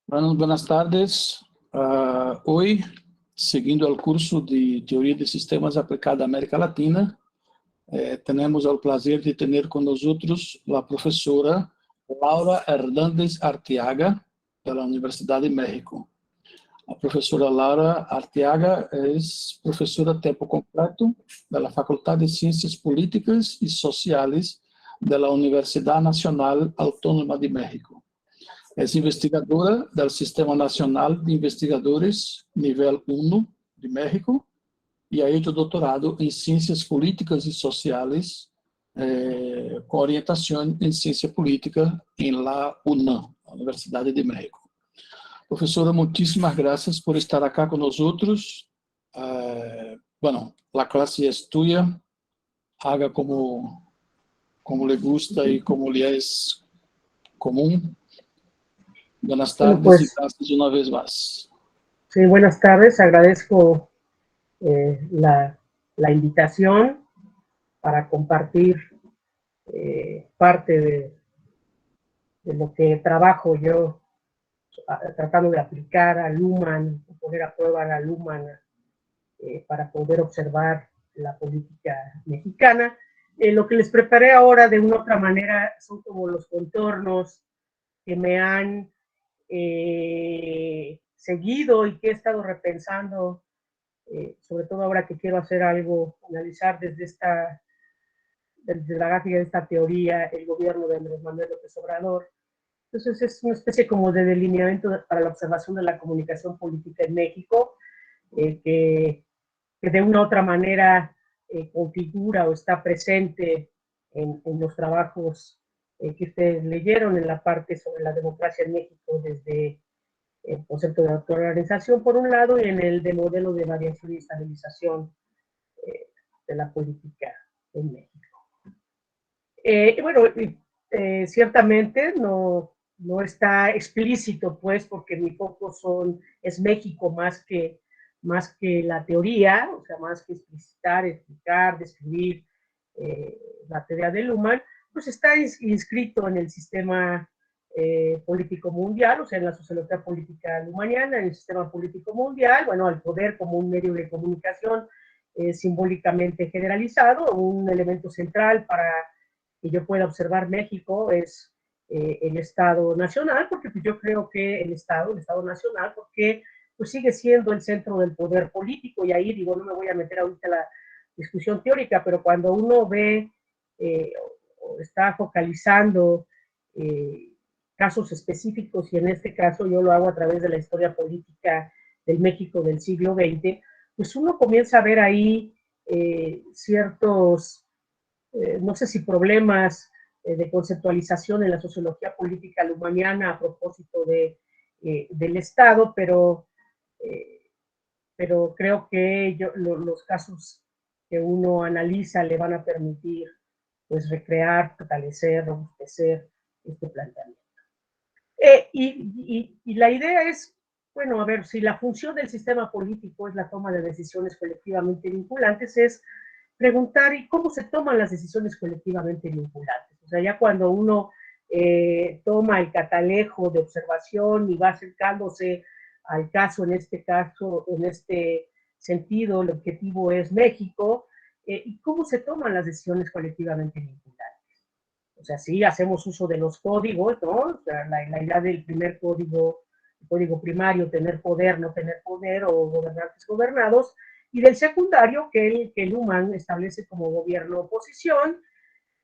Bueno, buenas tardes. Hoy, seguindo el curso de Teoría de Sistemas aplicada a América Latina, tenemos el placer de tener con nosotros la profesora Laura Hernández Arteaga, de la Universidad de México. La profesora Laura Arteaga es profesora a tiempo completo de la Facultad de Ciencias Políticas y Sociales de la Universidad Nacional Autónoma de México. Es investigadora del Sistema Nacional de Investigadores Nivel 1 de México y ha hecho doctorado en Ciencias Políticas y Sociales con orientación en Ciencia Política en la UNAM, la Universidad de México. Profesora, muchísimas gracias por estar acá con nosotros. Bueno, la clase es tuya. Haga como le gusta y como le es común. Buenas tardes Bueno, pues, y gracias una vez más. Sí, buenas tardes. Agradezco la invitación para compartir parte de lo que trabajo yo tratando de aplicar a Luhmann, poner a prueba a Luhmann para poder observar la política mexicana. Lo que les preparé ahora de una u otra manera son como los contornos que me han seguido y que he estado repensando, sobre todo ahora que quiero hacer algo, analizar desde la gráfica de esta teoría, el gobierno de Andrés Manuel López Obrador. Entonces es una especie como de delineamiento para la observación de la comunicación política en México, que de una u otra manera configura o está presente en los trabajos que ustedes leyeron en la parte sobre la democracia en México desde el concepto de autoorganización por un lado y en el de modelo de variación y estabilización de la política en México. Bueno, ciertamente no está explícito, pues, porque mi foco es México más que la teoría, o sea, más que explicitar, explicar, describir la teoría de Luhmann, pues está inscrito en el sistema político mundial, o sea, en la sociología política luhmanniana, en el sistema político mundial, bueno, el poder como un medio de comunicación simbólicamente generalizado, un elemento central para que yo pueda observar México es el Estado Nacional, porque pues, yo creo que el Estado Nacional, porque pues sigue siendo el centro del poder político, y ahí digo, no me voy a meter ahorita a la discusión teórica, pero cuando uno ve o está focalizando casos específicos, y en este caso yo lo hago a través de la historia política del México del siglo XX, pues uno comienza a ver ahí ciertos, no sé si problemas de conceptualización en la sociología política luhmanniana a propósito del Estado, pero creo que los casos que uno analiza le van a permitir pues recrear, fortalecer, robustecer este planteamiento. Y la idea es, bueno, a ver, si la función del sistema político es la toma de decisiones colectivamente vinculantes, es preguntar ¿y cómo se toman las decisiones colectivamente vinculantes? O sea, ya cuando uno toma el catalejo de observación y va acercándose al caso, en este sentido, el objetivo es México, ¿y cómo se toman las decisiones colectivamente vinculantes? O sea, sí, hacemos uso de los códigos, ¿no? O sea, la idea del primer código, el código primario, tener poder, no tener poder, o gobernantes gobernados, y del secundario, que Luhmann establece como gobierno-oposición,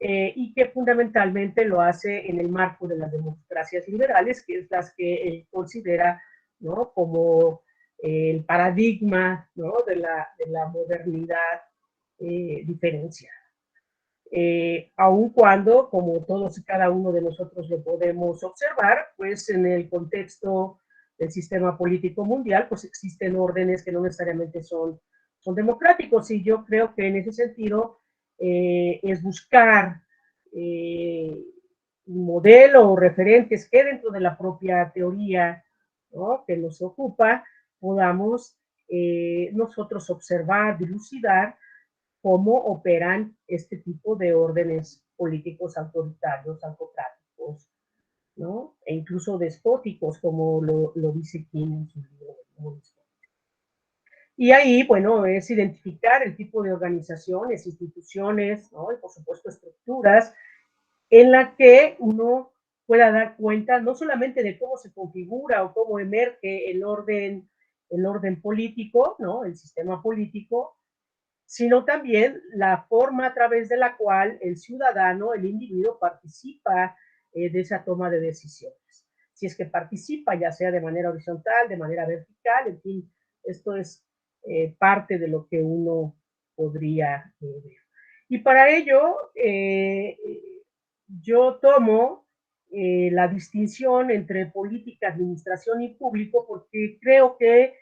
y que fundamentalmente lo hace en el marco de las democracias liberales, que es las que él considera, ¿no?, como el paradigma, ¿no?, de la modernidad diferenciada. Aun cuando, como todos y cada uno de nosotros lo podemos observar, pues en el contexto del sistema político mundial, pues existen órdenes que no necesariamente son democráticos, y yo creo que en ese sentido es buscar un modelo o referentes que dentro de la propia teoría, ¿no?, que nos ocupa, podamos nosotros observar, dilucidar cómo operan este tipo de órdenes políticos autoritarios, autocráticos, ¿no? e incluso despóticos, como lo dice King en su libro. Y ahí, bueno, es identificar el tipo de organizaciones, instituciones, ¿no? Y por supuesto estructuras en la que uno pueda dar cuenta no solamente de cómo se configura o cómo emerge el orden político, ¿no? El sistema político, sino también la forma a través de la cual el ciudadano, el individuo, participa de esa toma de decisiones. Si es que participa, ya sea de manera horizontal, de manera vertical, en fin, esto es parte de lo que uno podría ver. Y para ello, yo tomo la distinción entre política, administración y público, porque creo que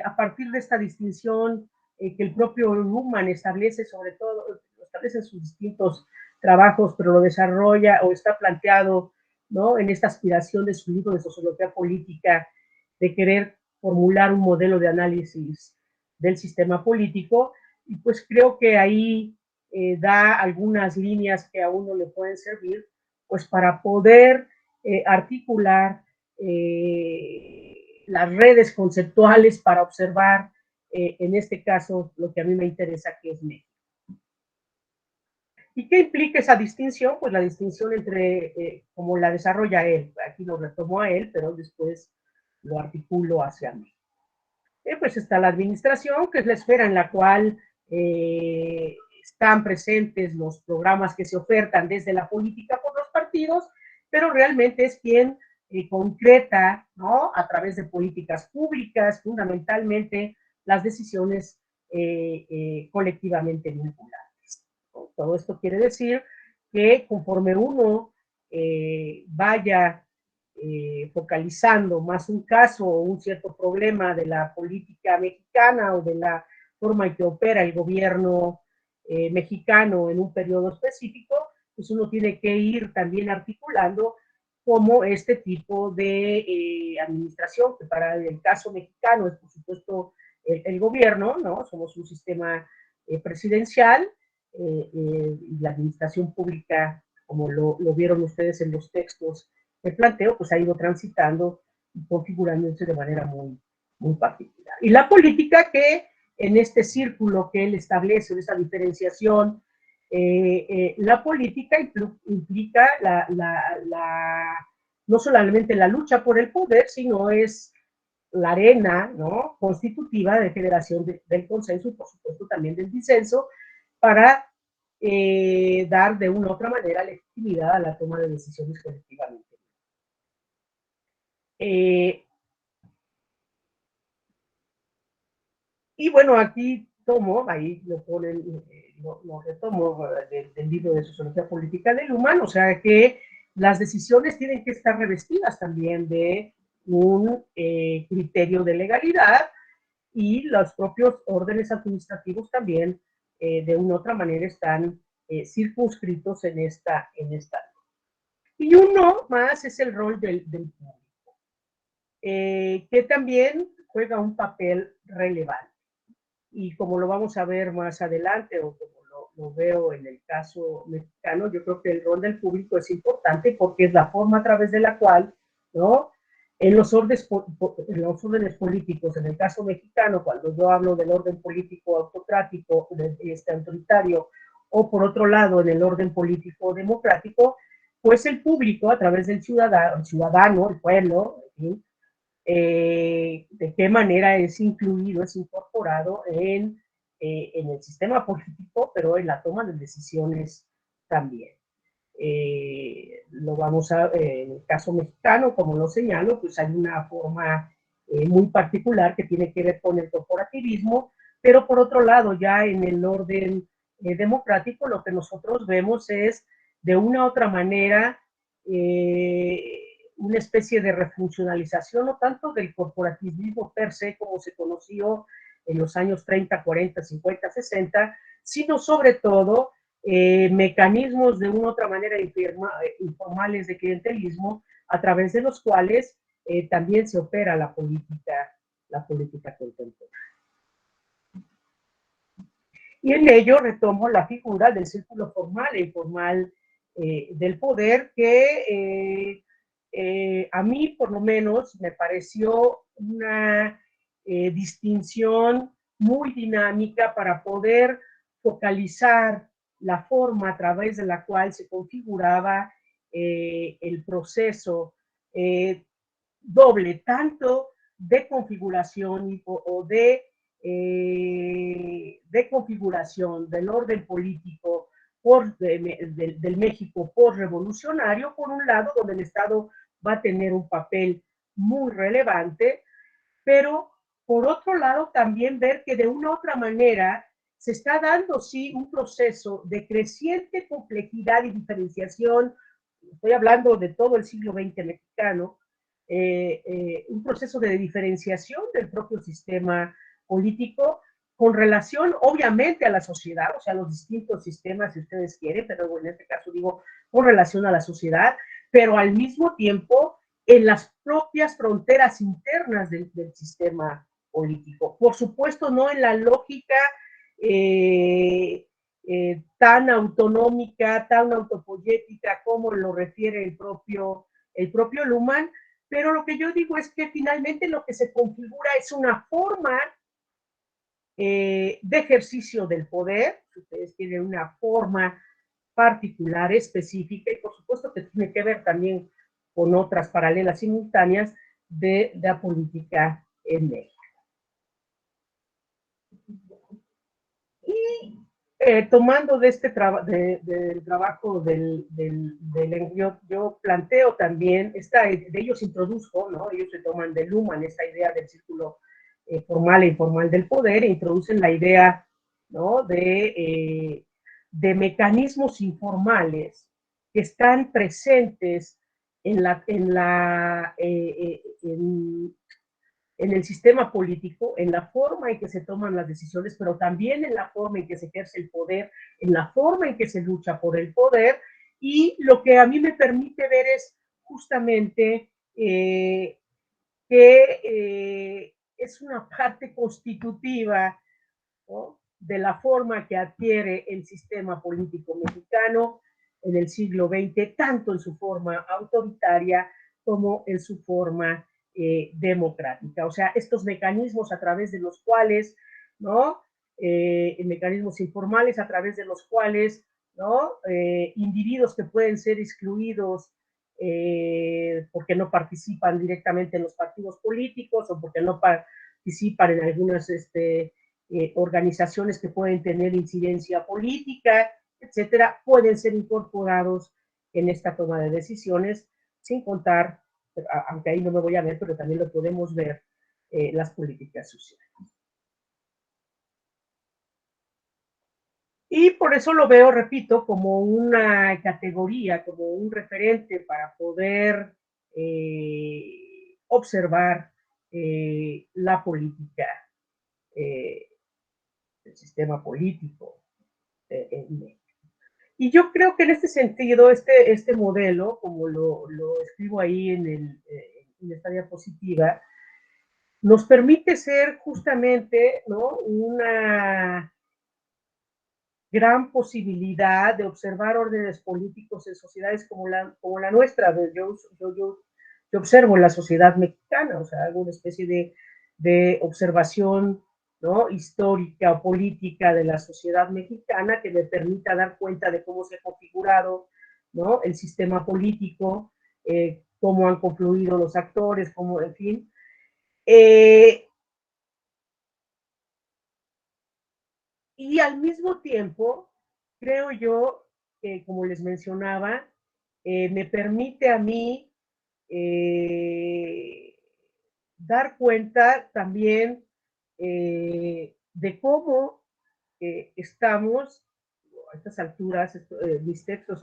a partir de esta distinción que el propio Luhmann establece, sobre todo, lo establece en sus distintos trabajos, pero lo desarrolla o está planteado, ¿no? En esta aspiración de su libro de sociología política, de querer formular un modelo de análisis del sistema político, y pues creo que ahí da algunas líneas que a uno le pueden servir, pues para poder articular las redes conceptuales para observar en este caso, lo que a mí me interesa, que es México. ¿Y qué implica esa distinción? Pues la distinción entre, como la desarrolla él, aquí lo retomo a él, pero después lo articulo hacia mí. Pues está la administración, que es la esfera en la cual están presentes los programas que se ofertan desde la política por los partidos, pero realmente es quien concreta, ¿no? A través de políticas públicas, fundamentalmente, las decisiones colectivamente vinculadas. Todo esto quiere decir que conforme uno vaya focalizando más un caso o un cierto problema de la política mexicana o de la forma en que opera el gobierno mexicano en un periodo específico, pues uno tiene que ir también articulando como este tipo de administración, que para el caso mexicano es por supuesto el gobierno, ¿no? Somos un sistema presidencial y la administración pública, como lo vieron ustedes en los textos que planteo, pues ha ido transitando y configurándose de manera muy particular. Y la política que en este círculo que él establece, en esa diferenciación, la política implica no solamente la lucha por el poder, sino es la arena, ¿no? Constitutiva de generación del consenso y por supuesto también del disenso para dar de una u otra manera legitimidad a la toma de decisiones colectivamente. Y bueno, aquí tomo, ahí lo ponen, lo retomo del libro de Sociología Política del Luhmann, o sea que las decisiones tienen que estar revestidas también de un criterio de legalidad y los propios órdenes administrativos también de una u otra manera están circunscritos en esta. Y uno más es el rol del público, que también juega un papel relevante. Y como lo vamos a ver más adelante, o como lo veo en el caso mexicano, yo creo que el rol del público es importante porque es la forma a través de la cual, ¿no? En los órdenes políticos, en el caso mexicano, cuando yo hablo del orden político autocrático, autoritario, o por otro lado, en el orden político democrático, pues el público, a través del ciudadano, el pueblo, ¿sí? De qué manera es incluido, es incorporado en el sistema político, pero en la toma de decisiones también. Lo vamos a, en el caso mexicano, como lo señalo, pues hay una forma muy particular que tiene que ver con el corporativismo, pero por otro lado, ya en el orden democrático, lo que nosotros vemos es, de una u otra manera, una especie de refuncionalización, no tanto del corporativismo per se, como se conoció en los años 30, 40, 50, 60, sino sobre todo mecanismos de una u otra manera informales de clientelismo, a través de los cuales también se opera la política contemporánea. Y en ello retomo la figura del círculo formal e informal del poder, que a mí, por lo menos, me pareció una distinción muy dinámica para poder focalizar la forma a través de la cual se configuraba el proceso doble, tanto de configuración o de configuración del orden político del México postrevolucionario, por un lado, donde el Estado va a tener un papel muy relevante, pero por otro lado también ver que de una u otra manera se está dando, sí, un proceso de creciente complejidad y diferenciación, estoy hablando de todo el siglo XX mexicano, un proceso de diferenciación del propio sistema político con relación, obviamente, a la sociedad, o sea, los distintos sistemas, si ustedes quieren, pero en este caso digo, con relación a la sociedad, pero al mismo tiempo en las propias fronteras internas del sistema político. Por supuesto, no en la lógica tan autonómica, tan autopoyética como lo refiere el propio Luhmann, pero lo que yo digo es que finalmente lo que se configura es una forma de ejercicio del poder, si ustedes tienen una forma particular, específica, y por supuesto que tiene que ver también con otras paralelas simultáneas de la política en México. Y tomando de este del trabajo yo planteo también, de ellos introduzco, ¿no? Ellos se toman de Luhmann esta idea del círculo formal e informal del poder, e introducen la idea, ¿no? de mecanismos informales que están presentes en el sistema político, en la forma en que se toman las decisiones, pero también en la forma en que se ejerce el poder, en la forma en que se lucha por el poder, y lo que a mí me permite ver es justamente que es una parte constitutiva, ¿no?, de la forma que adquiere el sistema político mexicano en el siglo XX, tanto en su forma autoritaria como en su forma democrática. O sea, estos mecanismos a través de los cuales, ¿no?, mecanismos informales a través de los cuales, ¿no?, individuos que pueden ser excluidos porque no participan directamente en los partidos políticos o porque no participan en algunas organizaciones que pueden tener incidencia política, etcétera, pueden ser incorporados en esta toma de decisiones, sin contar, aunque ahí no me voy a ver, pero también lo podemos ver, las políticas sociales. Y por eso lo veo, repito, como una categoría, como un referente para poder observar la política, el sistema político en México. Y yo creo que en este sentido, este modelo, como lo escribo ahí en esta diapositiva, nos permite ser justamente, ¿no?, una gran posibilidad de observar órdenes políticos en sociedades como la nuestra. Yo observo la sociedad mexicana, o sea, hago una especie de observación, ¿no?, histórica o política de la sociedad mexicana que me permita dar cuenta de cómo se ha configurado, ¿no?, el sistema político, cómo han confluido los actores, cómo, en fin. Y al mismo tiempo, creo yo, como les mencionaba, me permite a mí dar cuenta también de cómo estamos a estas alturas, mis textos,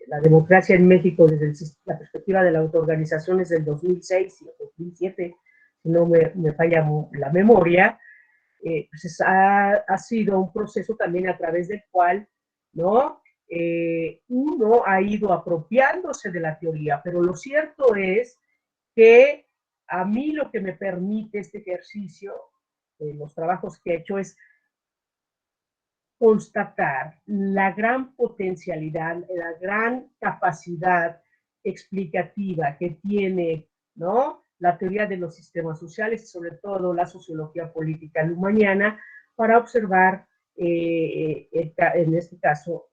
la democracia en México desde la perspectiva de la autoorganización es del 2006 y 2007, si no me falla la memoria, pues ha sido un proceso también a través del cual, ¿no?, uno ha ido apropiándose de la teoría, pero lo cierto es que a mí lo que me permite este ejercicio, los trabajos que he hecho, es constatar la gran potencialidad, la gran capacidad explicativa que tiene, ¿no?, la teoría de los sistemas sociales y sobre todo la sociología política luhmanniana para observar, en este caso,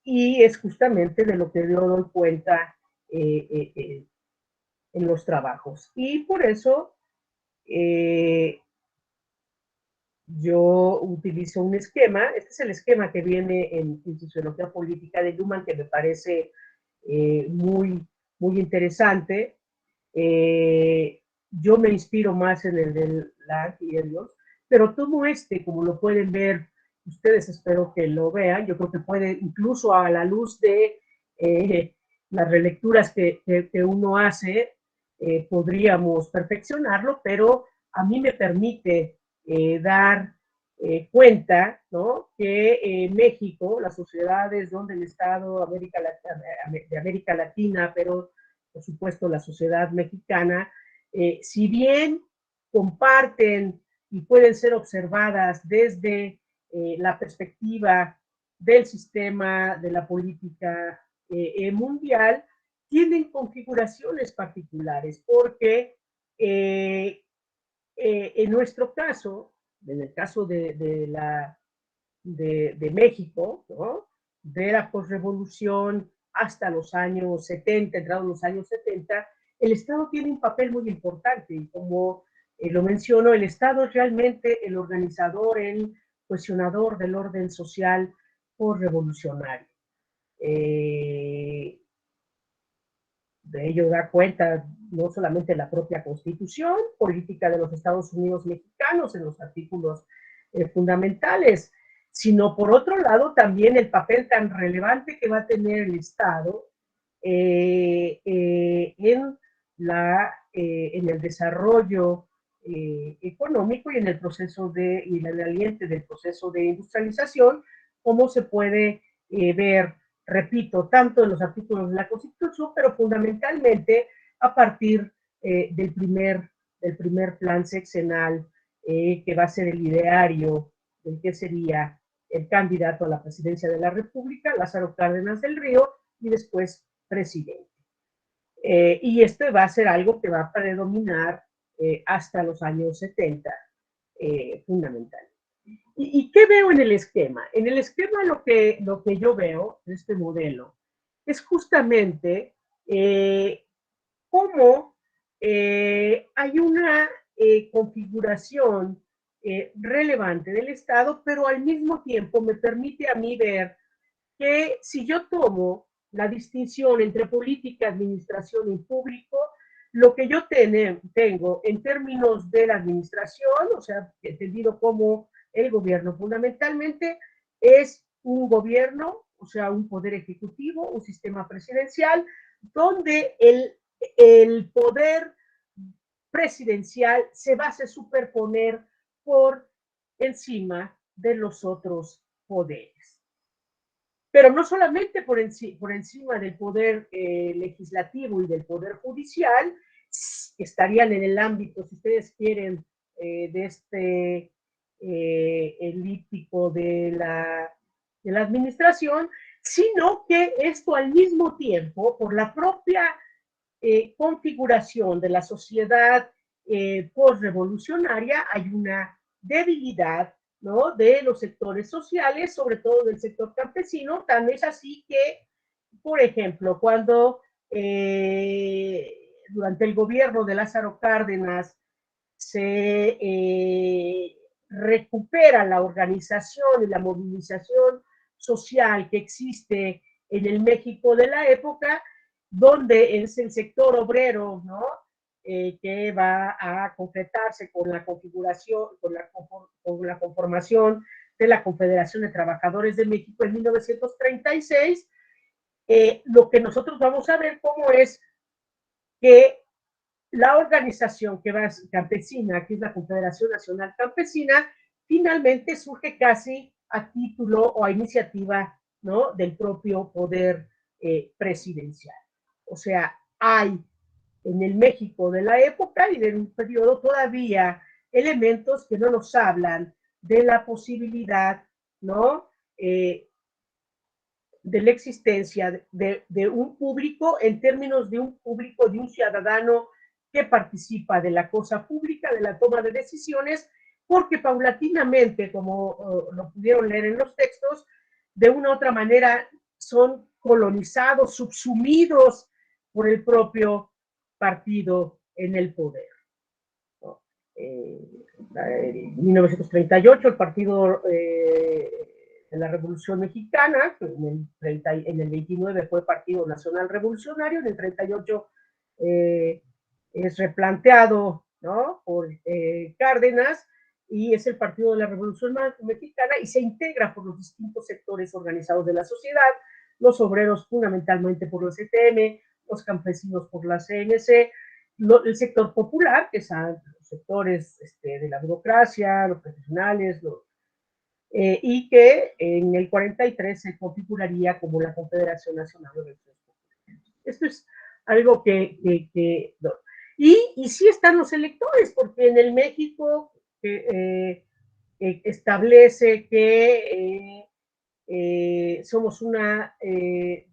y es justamente de lo que yo doy cuenta en los trabajos. Y por eso yo utilizo un esquema, este es el esquema que viene en sociología política de Luhmann, que me parece muy interesante. Yo me inspiro más en el de Lang y Elliot, pero todo como lo pueden ver ustedes, espero que lo vean, yo creo que puede, incluso a la luz de las relecturas que uno hace, podríamos perfeccionarlo, pero a mí me permite dar cuenta, ¿no?, que México, las sociedades donde el Estado de América Latina, pero por supuesto la sociedad mexicana, si bien comparten y pueden ser observadas desde la perspectiva del sistema de la política mundial, tienen configuraciones particulares, porque en nuestro caso, en el caso de México, ¿no?, de la posrevolución hasta los años 70, entrados los años 70, el Estado tiene un papel muy importante y como lo menciono, el Estado es realmente el organizador, el cuestionador del orden social posrevolucionario. De ello da cuenta no solamente la propia Constitución política de los Estados Unidos mexicanos en los artículos fundamentales, sino por otro lado también el papel tan relevante que va a tener el Estado en el desarrollo económico y en el proceso y en el aliente del proceso de industrialización, como se puede ver, repito, tanto en los artículos de la Constitución, pero fundamentalmente a partir del primer plan sexenal, que va a ser el ideario del que sería el candidato a la presidencia de la República, Lázaro Cárdenas del Río, y después presidente. Y esto va a ser algo que va a predominar hasta los años 70, fundamental. ¿Y qué veo en el esquema? En el esquema lo que yo veo de este modelo es justamente cómo hay una configuración relevante del Estado, pero al mismo tiempo me permite a mí ver que si yo tomo la distinción entre política, administración y público, lo que yo tengo en términos de la administración, o sea, entendido como el gobierno fundamentalmente, es un gobierno, o sea, un poder ejecutivo, un sistema presidencial, donde el poder presidencial se va a superponer por encima de los otros poderes. Pero no solamente por encima del poder legislativo y del poder judicial, estarían en el ámbito, si ustedes quieren, de este elíptico de la administración, sino que esto al mismo tiempo, por la propia configuración de la sociedad postrevolucionaria, hay una debilidad, ¿no?, de los sectores sociales, sobre todo del sector campesino. Tan es así que, por ejemplo, cuando durante el gobierno de Lázaro Cárdenas se recupera la organización y la movilización social que existe en el México de la época, donde es el sector obrero, ¿no?, que va a concretarse con la configuración, con la conformación de la Confederación de Trabajadores de México en 1936, lo que nosotros vamos a ver cómo es que la organización que va campesina, que es la Confederación Nacional Campesina, finalmente surge casi a título o a iniciativa, ¿no?, del propio poder presidencial. O sea, hay en el México de la época y de un periodo todavía elementos que no nos hablan de la posibilidad, ¿no? De la existencia de un público en términos de un público, de un ciudadano que participa de la cosa pública, de la toma de decisiones, porque paulatinamente, como lo pudieron leer en los textos, de una u otra manera son colonizados, subsumidos por el propio partido en el poder. ¿No? En 1938 el partido de la Revolución Mexicana, que en el 29 fue Partido Nacional Revolucionario, en el 38 es replanteado, ¿no?, por Cárdenas, y es el Partido de la Revolución Mexicana, y se integra por los distintos sectores organizados de la sociedad, los obreros fundamentalmente por los CTM, los campesinos por la CNC, el sector popular, que son los sectores de la burocracia, los profesionales, y que en el 43 se configuraría como la Confederación Nacional de Organizaciones Populares. Esto es algo no. Y sí están los electores, porque en el México establece que somos una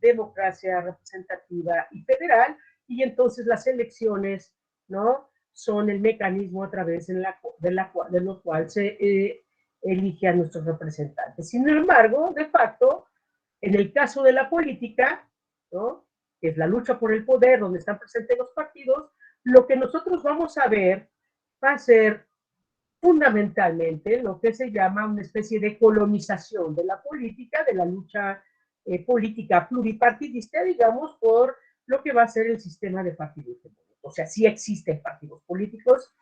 democracia representativa y federal, y entonces las elecciones, ¿no?, son el mecanismo a través de lo cual se elige a nuestros representantes. Sin embargo, de facto, en el caso de la política, ¿no?, que es la lucha por el poder, donde están presentes los partidos, lo que nosotros vamos a ver va a ser fundamentalmente lo que se llama una especie de colonización de la política, de la lucha política pluripartidista, digamos, por lo que va a ser el sistema de partidos. O sea, sí existen partidos políticos.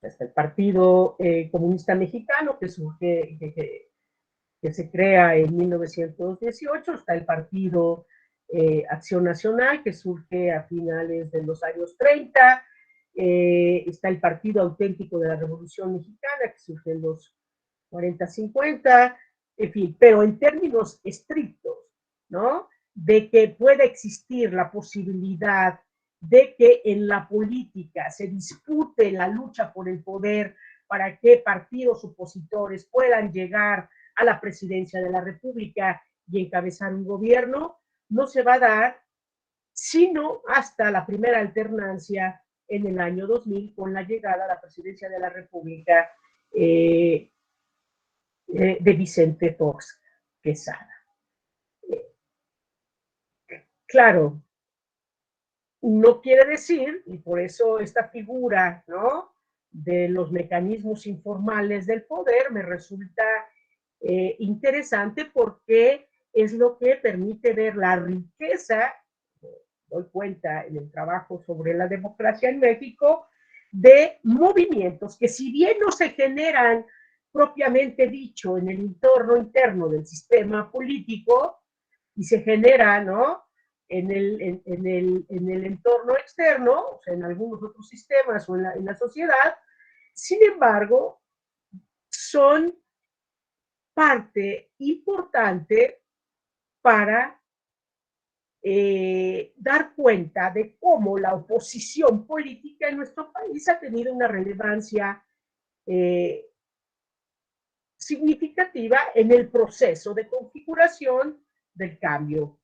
Está el Partido Comunista Mexicano, que surge, que se crea en 1918, está el Partido Acción Nacional, que surge a finales de los años 30, está el Partido Auténtico de la Revolución Mexicana, que surge en los 40-50, en fin, pero en términos estrictos, ¿no?, de que pueda existir la posibilidad de que en la política se dispute la lucha por el poder para que partidos opositores puedan llegar a la presidencia de la República y encabezar un gobierno, no se va a dar sino hasta la primera alternancia en el año 2000, con la llegada a la presidencia de la República de Vicente Fox Quesada. Claro, no quiere decir, y por eso esta figura, ¿no?, de los mecanismos informales del poder me resulta interesante, porque es lo que permite ver la riqueza, doy cuenta en el trabajo sobre la democracia en México, de movimientos que, si bien no se generan propiamente dicho en el entorno interno del sistema político, y se genera, ¿no?, en el entorno externo, o sea, en algunos otros sistemas o en la sociedad, sin embargo, son parte importante para dar cuenta de cómo la oposición política en nuestro país ha tenido una relevancia significativa en el proceso de configuración del cambio,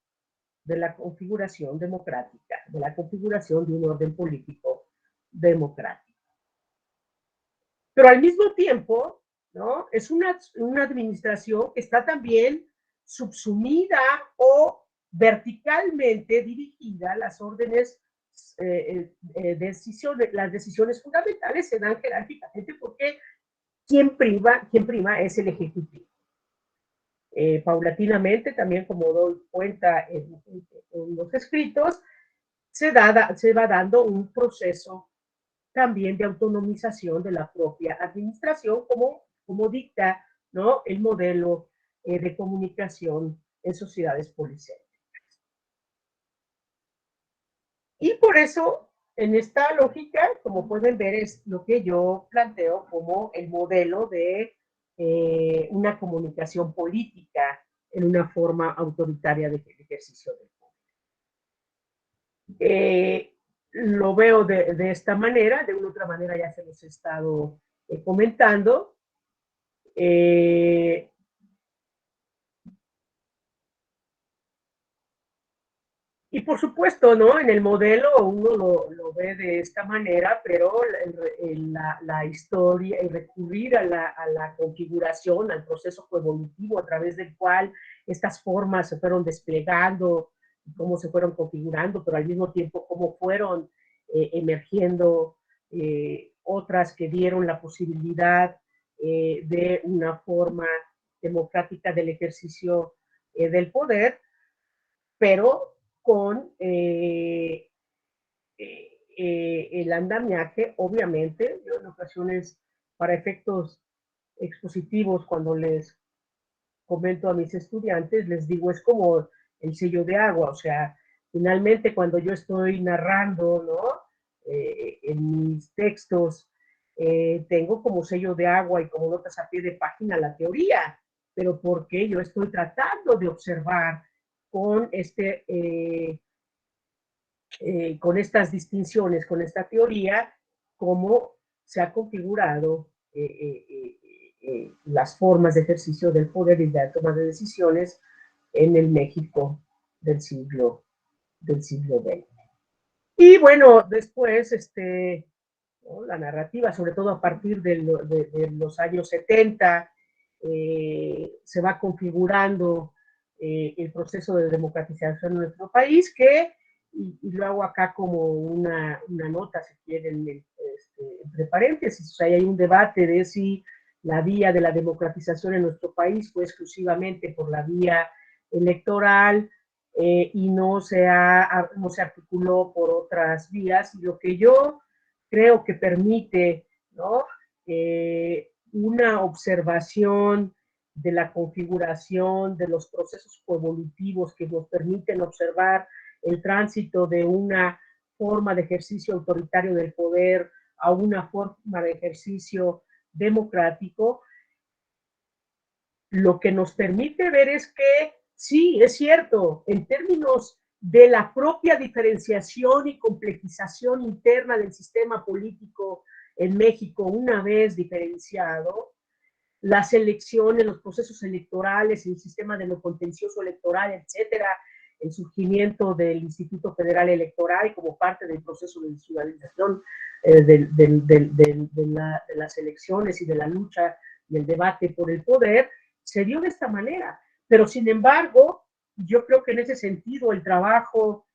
de la configuración democrática, de la configuración de un orden político democrático. Pero al mismo tiempo, ¿no?, es una administración que está también subsumida o verticalmente dirigida. Las órdenes, las decisiones fundamentales se dan jerárquicamente, porque quien prima es el Ejecutivo. Paulatinamente, también, como doy cuenta en los escritos, se va dando un proceso también de autonomización de la propia administración, como dicta, ¿no?, el modelo de comunicación en sociedades policéntricas. Y por eso, en esta lógica, como pueden ver, es lo que yo planteo como el modelo de una comunicación política en una forma autoritaria de ejercicio del poder. Lo veo de esta manera. De una otra manera ya se los he estado comentando. Y por supuesto, ¿no? En el modelo uno lo ve de esta manera, pero la historia, y recurrir a la configuración, al proceso coevolutivo a través del cual estas formas se fueron desplegando, cómo se fueron configurando, pero al mismo tiempo cómo fueron emergiendo otras que dieron la posibilidad de una forma democrática del ejercicio del poder, pero con el andamiaje, obviamente, yo en ocasiones, para efectos expositivos, cuando les comento a mis estudiantes, les digo, es como el sello de agua, o sea, finalmente cuando yo estoy narrando, ¿no? En mis textos, tengo como sello de agua y como notas a pie de página la teoría, pero porque yo estoy tratando de observar con con estas distinciones, con esta teoría, cómo se ha configurado las formas de ejercicio del poder y de la toma de decisiones en el México del siglo XX. Y bueno, después, ¿no? La narrativa, sobre todo a partir de los años 70, se va configurando el proceso de democratización en nuestro país, que, y lo hago acá como una nota, si quieren, entre paréntesis, o sea, hay un debate de si la vía de la democratización en nuestro país fue exclusivamente por la vía electoral, y no se articuló por otras vías. Y lo que yo creo que permite, ¿no? Una observación de la configuración de los procesos coevolutivos que nos permiten observar el tránsito de una forma de ejercicio autoritario del poder a una forma de ejercicio democrático, lo que nos permite ver es que sí, es cierto, en términos de la propia diferenciación y complejización interna del sistema político en México, una vez diferenciado, las elecciones, los procesos electorales, el sistema de lo contencioso electoral, etcétera, el surgimiento del Instituto Federal Electoral como parte del proceso de ciudadanización de las elecciones y de la lucha y el debate por el poder, se dio de esta manera. Pero sin embargo, yo creo que en ese sentido el trabajo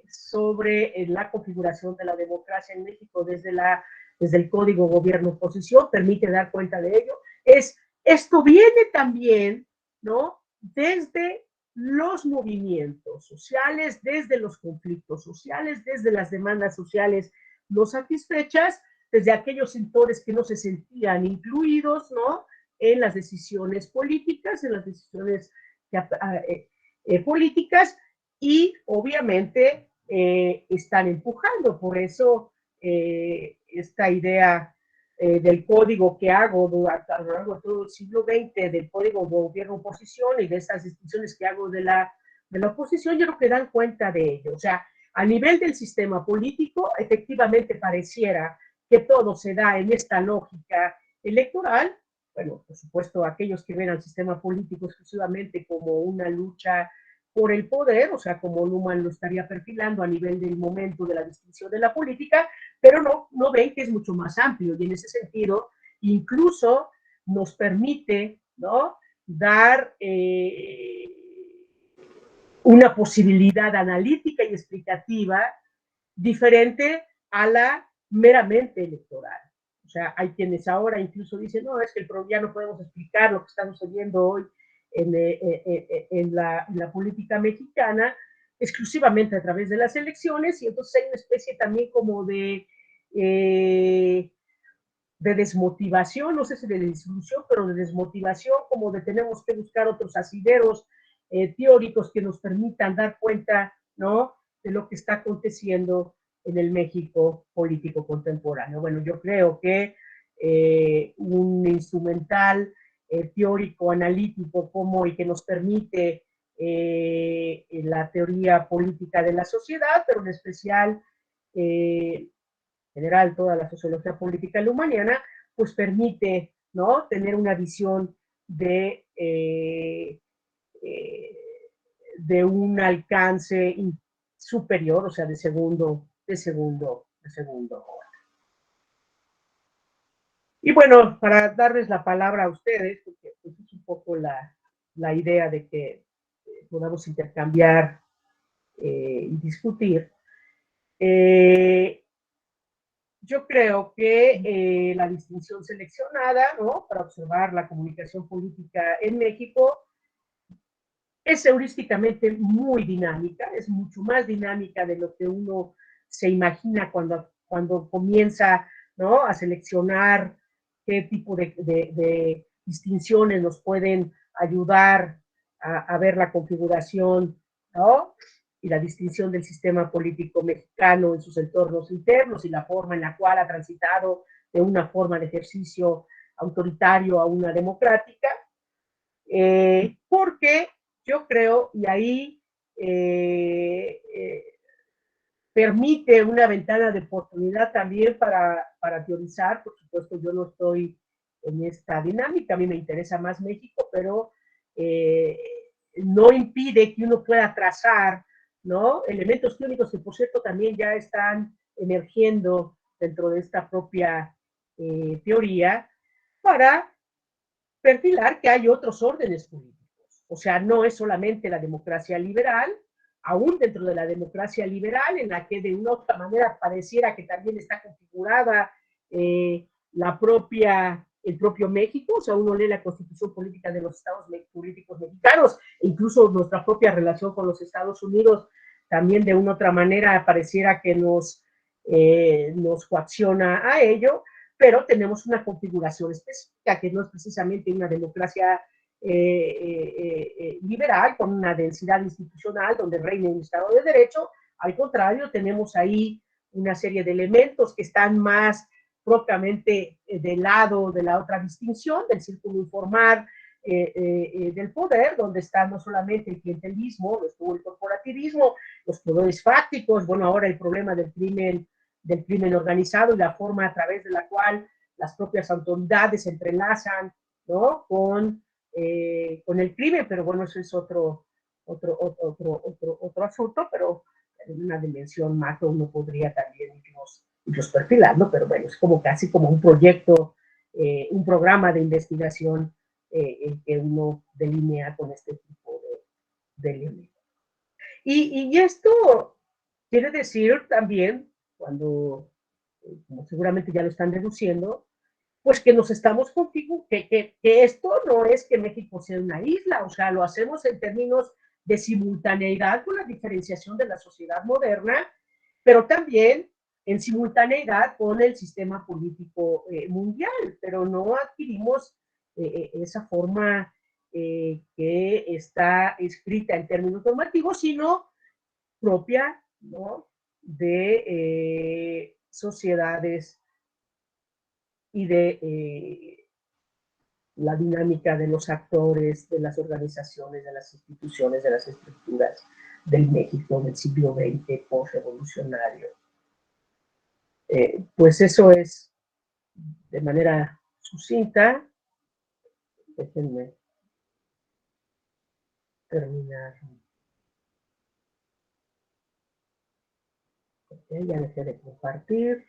sobre la configuración de la democracia en México desde el Código Gobierno-Oposición permite dar cuenta de ello. Esto viene también, ¿no? Desde los movimientos sociales, desde los conflictos sociales, desde las demandas sociales no satisfechas, desde aquellos sectores que no se sentían incluidos, ¿no? En las decisiones políticas, políticas, y obviamente están empujando. Por eso esta idea del código que hago a lo largo de todo el siglo XX, del código de gobierno-oposición y de estas distinciones que hago de la oposición, yo creo que dan cuenta de ello. O sea, a nivel del sistema político, efectivamente pareciera que todo se da en esta lógica electoral. Bueno, por supuesto, aquellos que ven al sistema político exclusivamente como una lucha por el poder, o sea, como Luhmann lo estaría perfilando a nivel del momento de la distinción de la política, pero no ven que es mucho más amplio, y en ese sentido incluso nos permite, ¿no? Dar una posibilidad analítica y explicativa diferente a la meramente electoral. O sea, hay quienes ahora incluso dicen, no, es que ya no podemos explicar lo que está sucediendo hoy en la política mexicana exclusivamente a través de las elecciones, y entonces hay una especie también como de desmotivación, no sé si de disolución, pero de desmotivación, como de tenemos que buscar otros asideros teóricos que nos permitan dar cuenta, ¿no?, de lo que está aconteciendo en el México político contemporáneo. Bueno, yo creo que un instrumental teórico, analítico, como el que nos permite la teoría política de la sociedad, pero en especial general toda la sociología política lumaniana, pues permite ¿no? Tener una visión de un alcance superior, o sea, de segundo orden. Y bueno, para darles la palabra a ustedes, porque pues, es un poco la idea de que podamos intercambiar y discutir, yo creo que la distinción seleccionada, ¿no?, para observar la comunicación política en México es heurísticamente muy dinámica, es mucho más dinámica de lo que uno se imagina cuando comienza, ¿no?, a seleccionar qué tipo de distinciones nos pueden ayudar a ver la configuración, ¿no?, y la distinción del sistema político mexicano en sus entornos internos y la forma en la cual ha transitado de una forma de ejercicio autoritario a una democrática, porque yo creo, y ahí permite una ventana de oportunidad también para teorizar. Por supuesto, yo no estoy en esta dinámica, a mí me interesa más México, pero no impide que uno pueda trazar, ¿no?, elementos clínicos que, por cierto, también ya están emergiendo dentro de esta propia teoría, para perfilar que hay otros órdenes políticos. O sea, no es solamente la democracia liberal, aún dentro de la democracia liberal, en la que de una u otra manera pareciera que también está configurada el propio México. O sea, uno lee la constitución política de los estados políticos mexicanos, e incluso nuestra propia relación con los Estados Unidos, también de una u otra manera pareciera que nos coacciona a ello, pero tenemos una configuración específica que no es precisamente una democracia liberal con una densidad institucional donde reina un Estado de Derecho. Al contrario, tenemos ahí una serie de elementos que están más propiamente del lado de la otra distinción, del círculo informal del poder, donde está no solamente el clientelismo, estuvo el corporativismo, los poderes fácticos, bueno, ahora el problema del crimen organizado y la forma a través de la cual las propias autoridades se entrelazan, ¿no?, con el crimen. Pero bueno, eso es otro asunto, pero en una dimensión macro uno podría también irlos perfilando, pero bueno, es como casi como un proyecto, un programa de investigación que uno delinea con este tipo de elementos. Y esto quiere decir también, cuando, como seguramente ya lo están deduciendo, pues que nos estamos que esto no es que México sea una isla, o sea, lo hacemos en términos de simultaneidad con la diferenciación de la sociedad moderna, pero también en simultaneidad con el sistema político mundial, pero no adquirimos esa forma que está escrita en términos normativos, sino propia, ¿no?, de sociedades y de la dinámica de los actores, de las organizaciones, de las instituciones, de las estructuras del México del siglo XX postrevolucionario. Pues eso es, de manera sucinta. Déjenme terminar. Okay, ya dejé de compartir.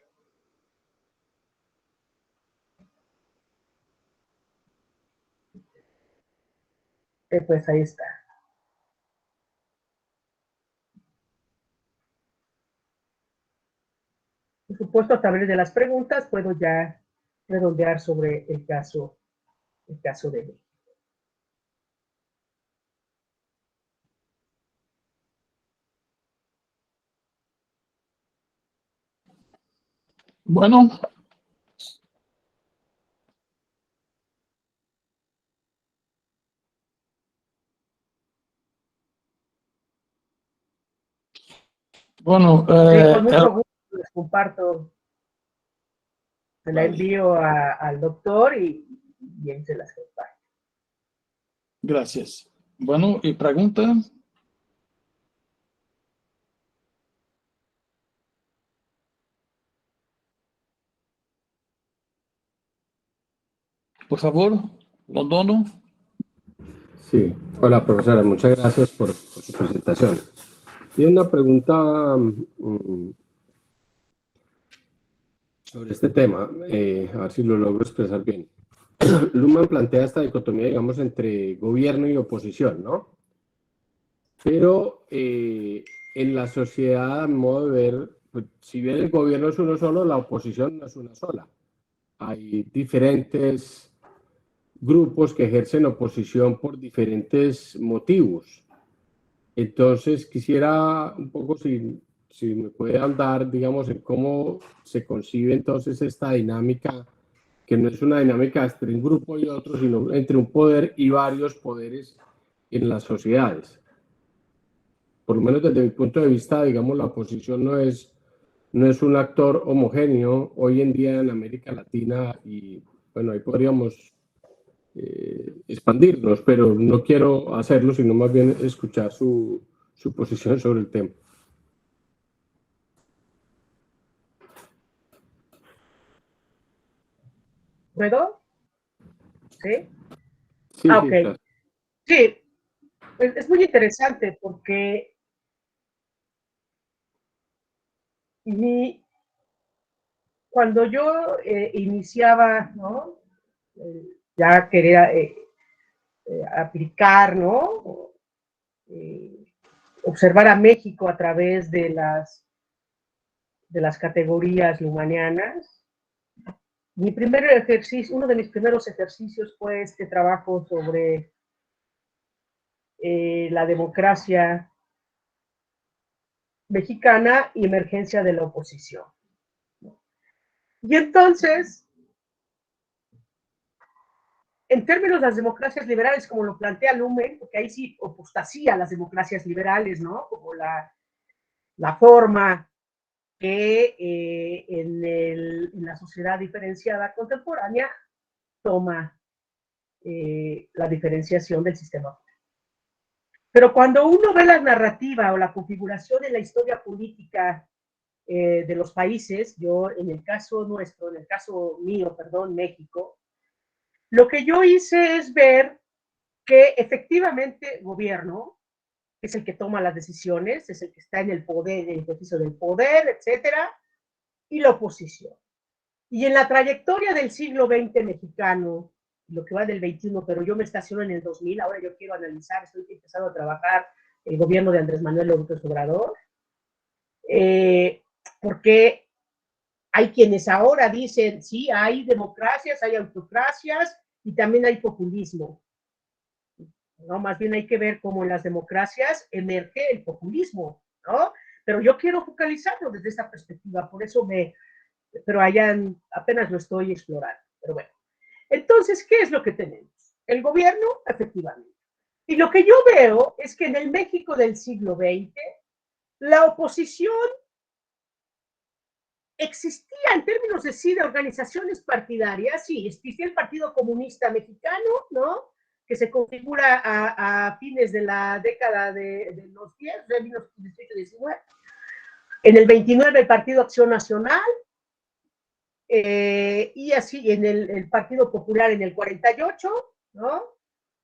Pues ahí está. Por supuesto, a través de las preguntas puedo ya redondear sobre el caso de México. Bueno, sí, con mucho gusto les comparto, se la envío al doctor y él se las comparte. Gracias. Bueno, y pregunta. Por favor, Londono. Sí, hola profesora, muchas gracias por su presentación. Y una pregunta sobre este tema, a ver si lo logro expresar bien. Luhmann plantea esta dicotomía, digamos, entre gobierno y oposición, ¿no? Pero en la sociedad, a mi modo de ver, pues, si bien el gobierno es uno solo, la oposición no es una sola. Hay diferentes grupos que ejercen oposición por diferentes motivos. Entonces, quisiera un poco si me puede andar, digamos, en cómo se concibe entonces esta dinámica, que no es una dinámica entre un grupo y otro, sino entre un poder y varios poderes en las sociedades. Por lo menos desde mi punto de vista, digamos, la oposición no es un actor homogéneo hoy en día en América Latina y, bueno, ahí podríamos expandirnos, pero no quiero hacerlo, sino más bien escuchar su posición sobre el tema. ¿Puedo? ¿Sí? Sí, Ah, sí, ok. claro. Sí, es muy interesante porque cuando yo iniciaba, ¿no? Ya quería aplicar, ¿no? Observar a México a través de las categorías lumanianas. Mi primer ejercicio, uno de mis primeros ejercicios fue este trabajo sobre la democracia mexicana y emergencia de la oposición. Y entonces, en términos de las democracias liberales, como lo plantea Luhmann, porque ahí sí apostasía a las democracias liberales, ¿no? Como la forma que en la sociedad diferenciada contemporánea toma la diferenciación del sistema. Pero cuando uno ve la narrativa o la configuración de la historia política de los países, yo en el caso nuestro, en el caso mío, perdón, México, lo que yo hice es ver que efectivamente el gobierno es el que toma las decisiones, es el que está en el poder, en el ejercicio del poder, etcétera, y la oposición. Y en la trayectoria del siglo XX mexicano, lo que va del XXI, pero yo me estaciono en el 2000, ahora yo quiero analizar, estoy empezando a trabajar el gobierno de Andrés Manuel López Obrador, porque hay quienes ahora dicen, sí, hay democracias, hay autocracias y también hay populismo. No, más bien hay que ver cómo en las democracias emerge el populismo, ¿no? Pero yo quiero focalizarlo desde esta perspectiva, por eso pero allá apenas lo estoy explorando. Pero bueno, entonces, ¿qué es lo que tenemos? El gobierno, efectivamente. Y lo que yo veo es que en el México del siglo XX, la oposición existía en términos de sí, de organizaciones partidarias, sí, existía el Partido Comunista Mexicano, ¿no? Que se configura a fines de la década de los 10, de 1919. En el 29 el Partido Acción Nacional, y así en el Partido Popular en el 48, ¿no?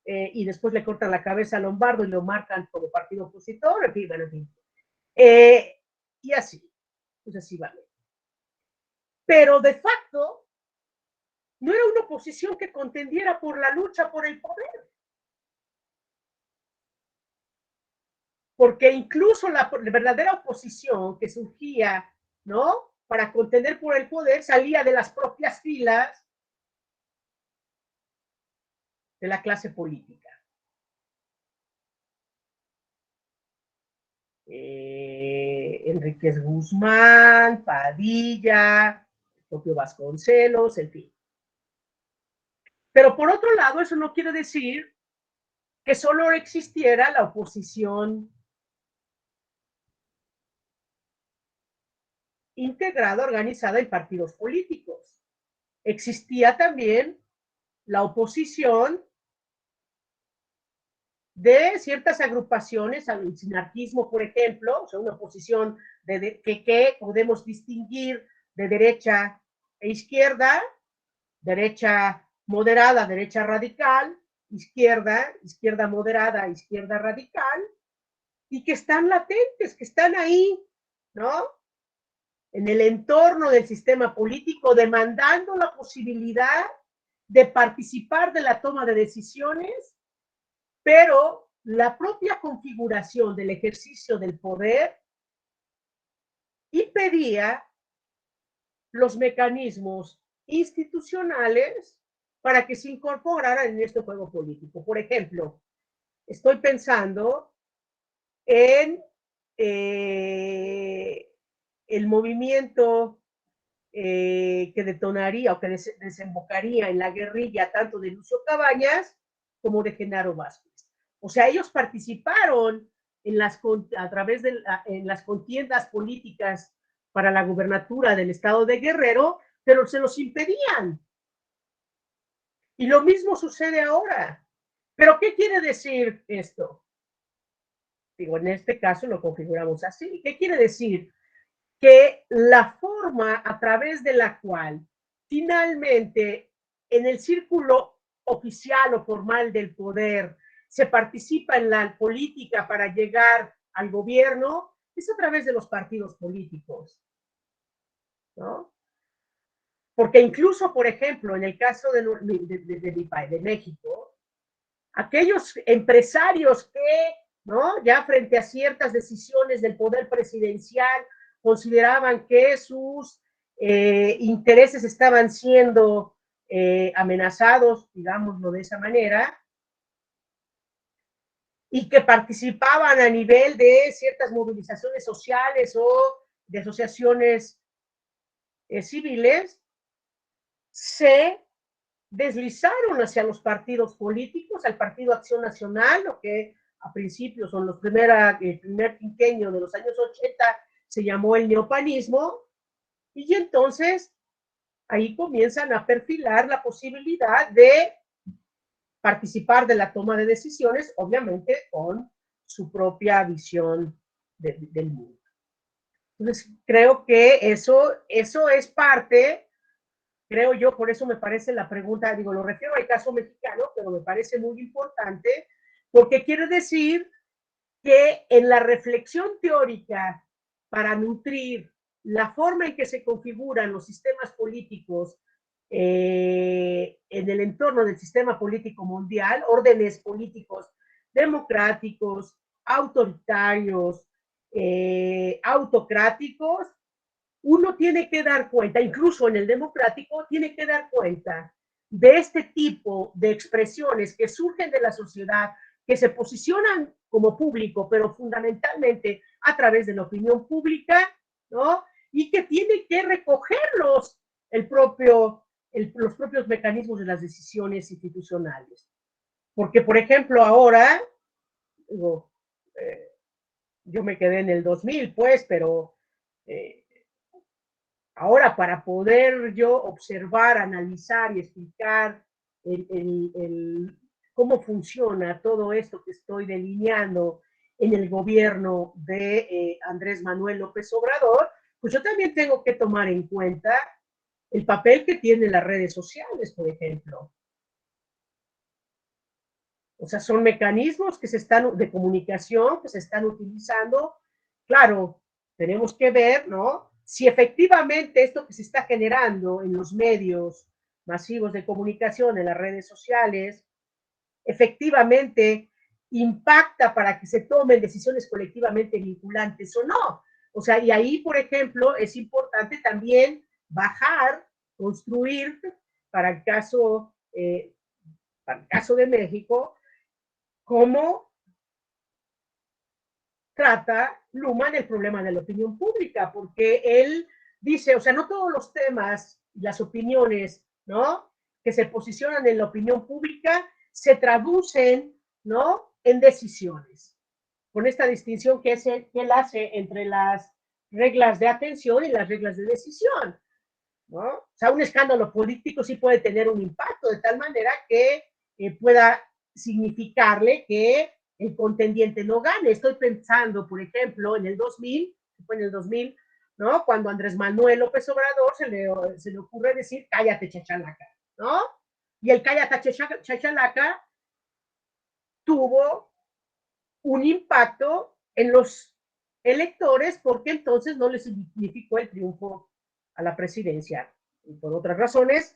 Y después le cortan la cabeza a Lombardo y lo marcan como partido opositor, en fin, bueno, en fin. Y así, sucesivamente. Pero de facto, no era una oposición que contendiera por la lucha por el poder. Porque incluso la verdadera oposición que surgía, ¿no? Para contender por el poder salía de las propias filas de la clase política. Enríquez Guzmán, Padilla, el propio Vasconcelos, en fin. Pero por otro lado, eso no quiere decir que solo existiera la oposición integrada, organizada en partidos políticos. Existía también la oposición de ciertas agrupaciones, al sinarquismo, por ejemplo, o sea, una oposición que podemos distinguir de derecha e izquierda, derecha moderada, derecha radical, izquierda, izquierda moderada, izquierda radical, y que están latentes, que están ahí, ¿no? En el entorno del sistema político, demandando la posibilidad de participar de la toma de decisiones, pero la propia configuración del ejercicio del poder impedía los mecanismos institucionales para que se incorporaran en este juego político. Por ejemplo, estoy pensando en el movimiento que detonaría o que desembocaría en la guerrilla tanto de Lucio Cabañas como de Genaro Vázquez. O sea, ellos participaron a través de en las contiendas políticas para la gubernatura del estado de Guerrero, pero se los impedían. Y lo mismo sucede ahora. ¿Pero qué quiere decir esto? Digo, en este caso lo configuramos así. ¿Qué quiere decir? Que la forma a través de la cual finalmente en el círculo oficial o formal del poder se participa en la política para llegar al gobierno es a través de los partidos políticos, ¿no? Porque incluso, por ejemplo, en el caso de México, aquellos empresarios que, ¿no?, ya frente a ciertas decisiones del poder presidencial consideraban que sus intereses estaban siendo amenazados, digámoslo de esa manera, y que participaban a nivel de ciertas movilizaciones sociales o de asociaciones civiles, se deslizaron hacia los partidos políticos, al Partido Acción Nacional, lo que a principios son el primer quinquenio de los años 80 se llamó el neopanismo, y entonces ahí comienzan a perfilar la posibilidad de participar de la toma de decisiones, obviamente con su propia visión del mundo. Entonces, creo que eso es parte, creo yo, por eso me parece la pregunta, digo, lo refiero al caso mexicano, pero me parece muy importante, porque quiere decir que en la reflexión teórica para nutrir la forma en que se configuran los sistemas políticos en el entorno del sistema político mundial, órdenes políticos democráticos, autoritarios, autocráticos, uno tiene que dar cuenta, incluso en el democrático, tiene que dar cuenta de este tipo de expresiones que surgen de la sociedad, que se posicionan como público, pero fundamentalmente a través de la opinión pública, ¿no? Y que tiene que recogerlos los propios mecanismos de las decisiones institucionales. Porque, por ejemplo, ahora, digo, yo me quedé en el 2000, pues, pero ahora para poder yo observar, analizar y explicar cómo funciona todo esto que estoy delineando en el gobierno de Andrés Manuel López Obrador, pues yo también tengo que tomar en cuenta el papel que tienen las redes sociales, por ejemplo. O sea, son mecanismos de comunicación que se están utilizando. Claro, tenemos que ver, ¿no?, si efectivamente esto que se está generando en los medios masivos de comunicación, en las redes sociales, efectivamente impacta para que se tomen decisiones colectivamente vinculantes o no. O sea, y ahí, por ejemplo, es importante también bajar, construir, para el caso de México, cómo trata Luhmann el problema de la opinión pública, porque él dice, o sea, no todos los temas y las opiniones, ¿no?, que se posicionan en la opinión pública se traducen, ¿no?, en decisiones, con esta distinción que él hace entre las reglas de atención y las reglas de decisión, ¿no? O sea, un escándalo político sí puede tener un impacto de tal manera que pueda significarle que el contendiente no gane. Estoy pensando, por ejemplo, en el 2000, ¿no?, cuando Andrés Manuel López Obrador se le ocurre decir, cállate, chachalaca, ¿no? Y el Calla Chachalaca tuvo un impacto en los electores porque entonces no les significó el triunfo a la presidencia. Y por otras razones,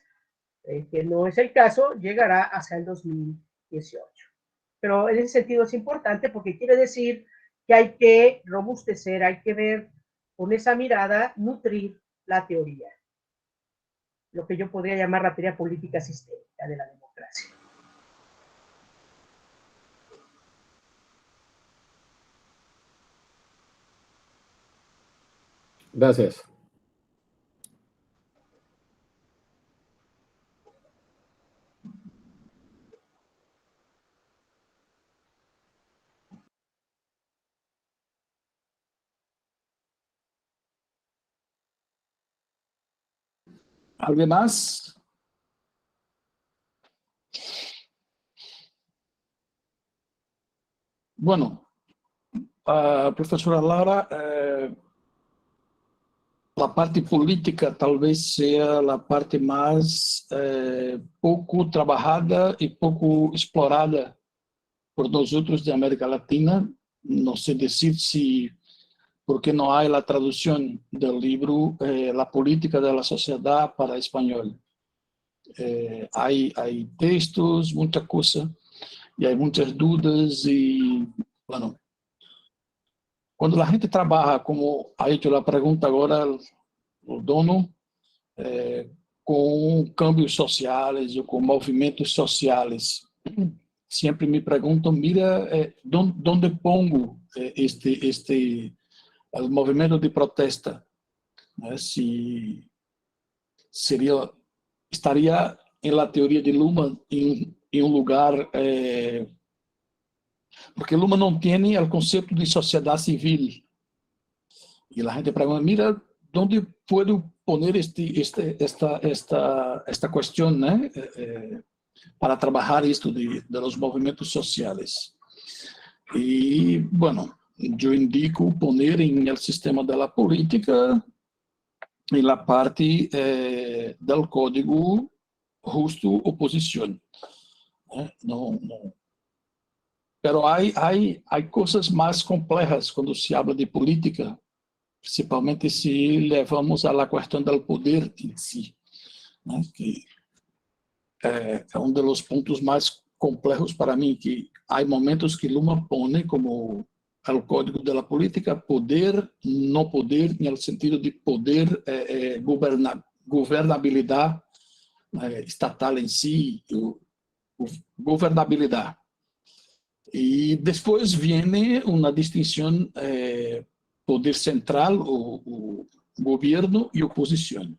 que no es el caso, llegará hacia el 2018. Pero en ese sentido es importante porque quiere decir que hay que robustecer, hay que ver con esa mirada, nutrir la teoría, lo que yo podría llamar la teoría política sistémica de la democracia. Gracias. ¿Alguien más? Bueno, profesora Lara, la parte política tal vez sea la parte más poco trabajada y poco explorada por nosotros de América Latina. No sé decir si, porque no hay la traducción del libro La política de la sociedad para español. Hay textos, mucha cosa, y hay muchas dudas y, bueno, cuando la gente trabaja, como ha hecho la pregunta ahora o dono, com cambios sociais ou com movimentos sociais. Sempre me perguntam, mira, onde pongo o movimento de protesta? Se estaria em la teoria de Luhmann em lugar... porque Luhmann não tem o conceito de sociedade civil. E a gente pergunta, mira, onde puedo poner esta cuestión, ¿no? Para trabajar esto de los movimientos sociales. Y bueno, yo indico poner en el sistema de la política, en la parte del código, justo oposición. No. Pero hay cosas más complejas cuando se habla de política, principalmente se levamos a la questão do poder em si, né? Que é dos pontos mais complexos para mim, que há momentos que Luhmann põe como o código da política, poder, não poder, no sentido de poder, governabilidade estatal em si, governabilidade. E depois vem uma distinção poder central, o governo e oposição.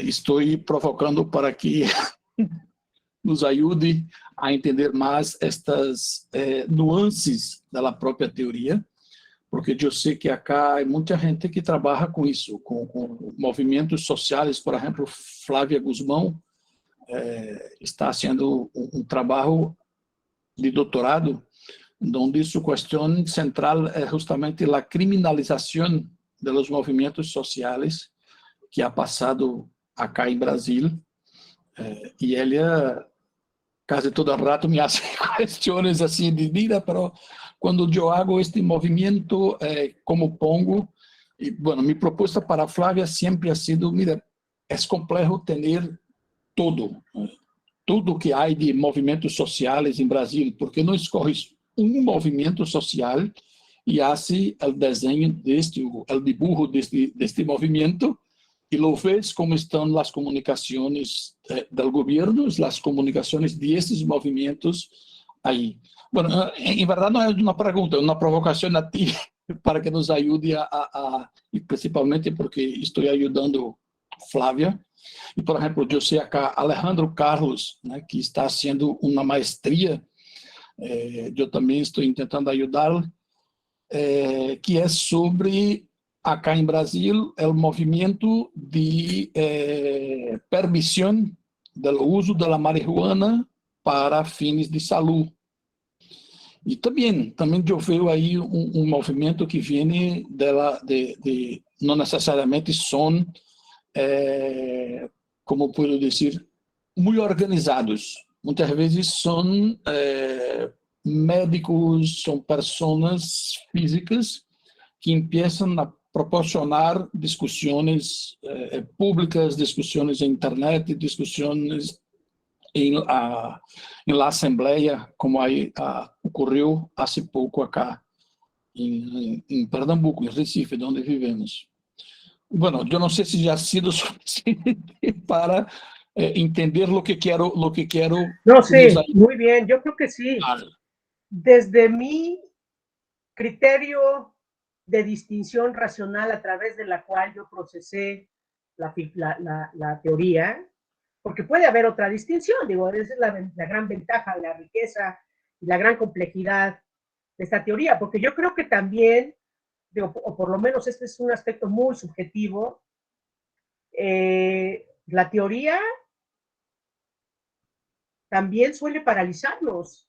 Estou provocando para que nos ajude a entender mais estas nuances da própria teoria, porque eu sei que acá há muita gente que trabalha com isso, com movimentos sociais. Por exemplo, Flávia Guzmão está fazendo um trabalho de doutorado onde su cuestión central es justamente la criminalización de los movimientos sociales que ha pasado acá en Brasil. Y ella casi todo el rato me hace cuestiones así de, mira, pero cuando yo hago este movimiento, ¿cómo pongo? Y bueno, mi propuesta para Flávia siempre ha sido, mira, es complejo tener tudo que há de movimentos sociais em Brasil, porque não escorres um movimento social e hace o desenho o dibujo deste movimento e lo ves como estão as comunicações do governo, as comunicações desses movimentos aí. Bueno, em verdade não é uma pergunta, é uma provocação a ti para que nos ajude e principalmente porque estou ajudando Flávia. E, por exemplo, eu sei acá Alejandro Carlos, né, que está fazendo uma maestria, eu também estou tentando ajudá-lo, que é sobre, acá em Brasil, o movimento de permissão do uso da marihuana para fins de saúde. E também eu vejo aí um movimento que vem não necessariamente são como puedo decir, muy organizados. Muchas veces son médicos, son personas físicas que empiezan a proporcionar discusiones públicas, discusiones en internet, discusiones en la asamblea, como ahí ocurrió hace poco acá en Pernambuco, en Recife, donde vivimos. Bueno, yo no sé si ya ha sido suficiente para entender lo que quiero. No, sí, muy bien, yo creo que sí. Desde mi criterio de distinción racional a través de la cual yo procesé la teoría, porque puede haber otra distinción, digo, esa es la gran ventaja, la riqueza y la gran complejidad de esta teoría, porque yo creo que también, digo, o por lo menos este es un aspecto muy subjetivo, la teoría también suele paralizarnos.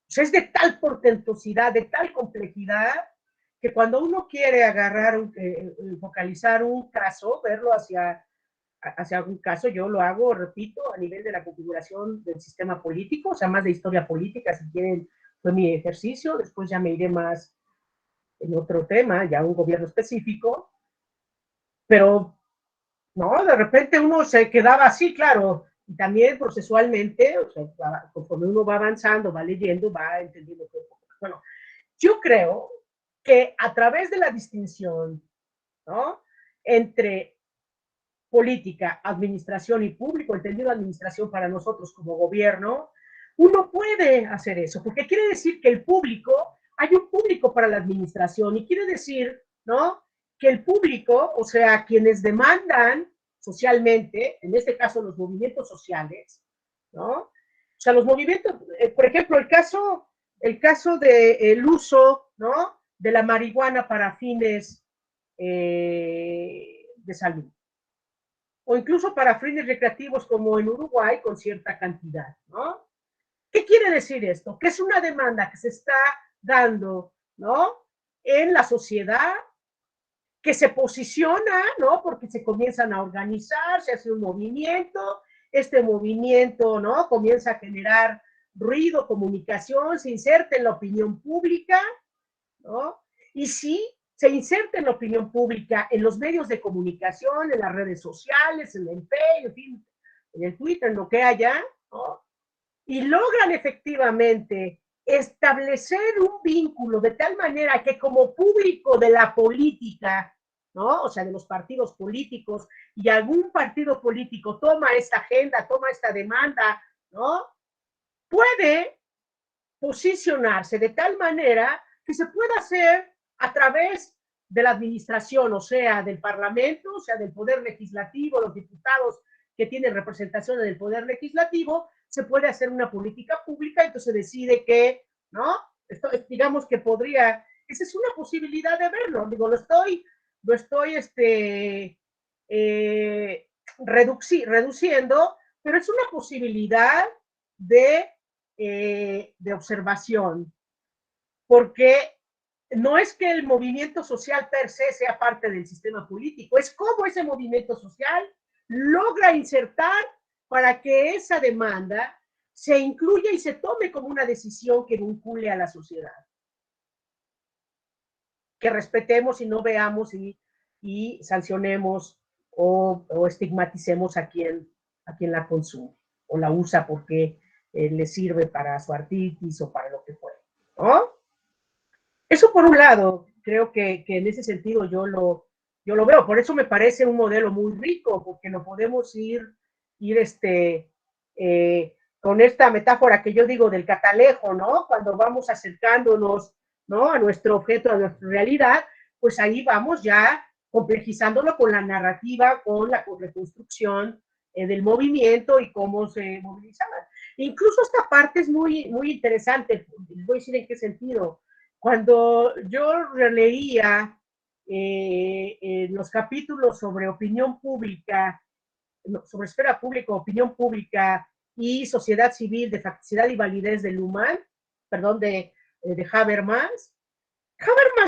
O sea, es de tal portentosidad, de tal complejidad, que cuando uno quiere agarrar, focalizar un caso, verlo hacia un caso, yo lo hago, repito, a nivel de la configuración del sistema político, o sea, más de historia política, si quieren, fue mi ejercicio, después ya me iré más en otro tema, ya un gobierno específico, pero, no, de repente uno se quedaba así, claro, y también procesualmente, o sea, conforme uno va avanzando, va leyendo, va entendiendo todo. Bueno, yo creo que a través de la distinción, ¿no?, entre política, administración y público, entendido administración para nosotros como gobierno, uno puede hacer eso, porque quiere decir que el público, hay un público para la administración, y quiere decir, ¿no?, que el público, o sea, quienes demandan socialmente, en este caso los movimientos sociales, ¿no? O sea, los movimientos, por ejemplo, el caso del uso, ¿no?, de la marihuana para fines de salud, o incluso para fines recreativos como en Uruguay con cierta cantidad, ¿no? ¿Qué quiere decir esto? Que es una demanda que se está dando, ¿no?, en la sociedad, que se posiciona, ¿no?, porque se comienzan a organizar, se hace un movimiento, este movimiento, ¿no?, comienza a generar ruido, comunicación, se inserta en la opinión pública, ¿no? Y sí, se inserta en la opinión pública, en los medios de comunicación, en las redes sociales, en el Facebook, en fin, en el Twitter, en lo que haya, ¿no? Y logran efectivamente establecer un vínculo de tal manera que como público de la política, ¿no?, o sea, de los partidos políticos, y algún partido político toma esta agenda, toma esta demanda, ¿no?, puede posicionarse de tal manera que se pueda hacer a través de la administración, o sea, del Parlamento, o sea, del Poder Legislativo, los diputados que tienen representación en el Poder Legislativo, se puede hacer una política pública, entonces se decide que, ¿no?, esto, digamos que podría, esa es una posibilidad de verlo, digo, lo estoy reduciendo, pero es una posibilidad de observación, porque no es que el movimiento social per se sea parte del sistema político, es cómo ese movimiento social logra insertar para que esa demanda se incluya y se tome como una decisión que vincule a la sociedad. Que respetemos y no veamos y sancionemos o estigmaticemos a quien la consume o la usa porque le sirve para su artritis o para lo que fuera, ¿no? Eso por un lado, creo que en ese sentido yo lo veo, por eso me parece un modelo muy rico, porque lo podemos ir con esta metáfora que yo digo del catalejo, ¿no? Cuando vamos acercándonos, ¿no?, a nuestro objeto, a nuestra realidad, pues ahí vamos ya complejizándolo con la narrativa, con la reconstrucción del movimiento y cómo se movilizaban. Incluso esta parte es muy, muy interesante, voy a decir en qué sentido. Cuando yo releía los capítulos sobre opinión pública, sobre esfera pública, opinión pública y sociedad civil, de facticidad y validez de Luhmann, perdón, de Habermas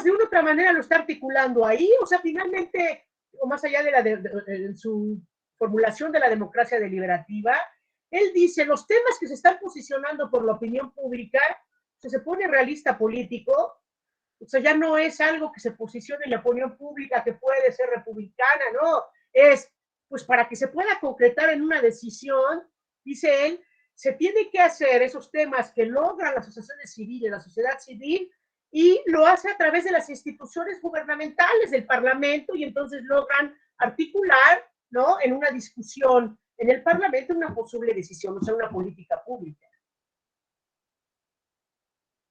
de una u otra manera lo está articulando ahí, o sea, finalmente, o más allá de su formulación de la democracia deliberativa, él dice, los temas que se están posicionando por la opinión pública, si se pone realista político, o sea, ya no es algo que se posicione en la opinión pública que puede ser republicana, no, es, pues para que se pueda concretar en una decisión, dice él, se tiene que hacer esos temas que logran las asociaciones civiles, la sociedad civil, y lo hace a través de las instituciones gubernamentales del Parlamento, y entonces logran articular, ¿no?, en una discusión en el Parlamento una posible decisión, o sea, una política pública.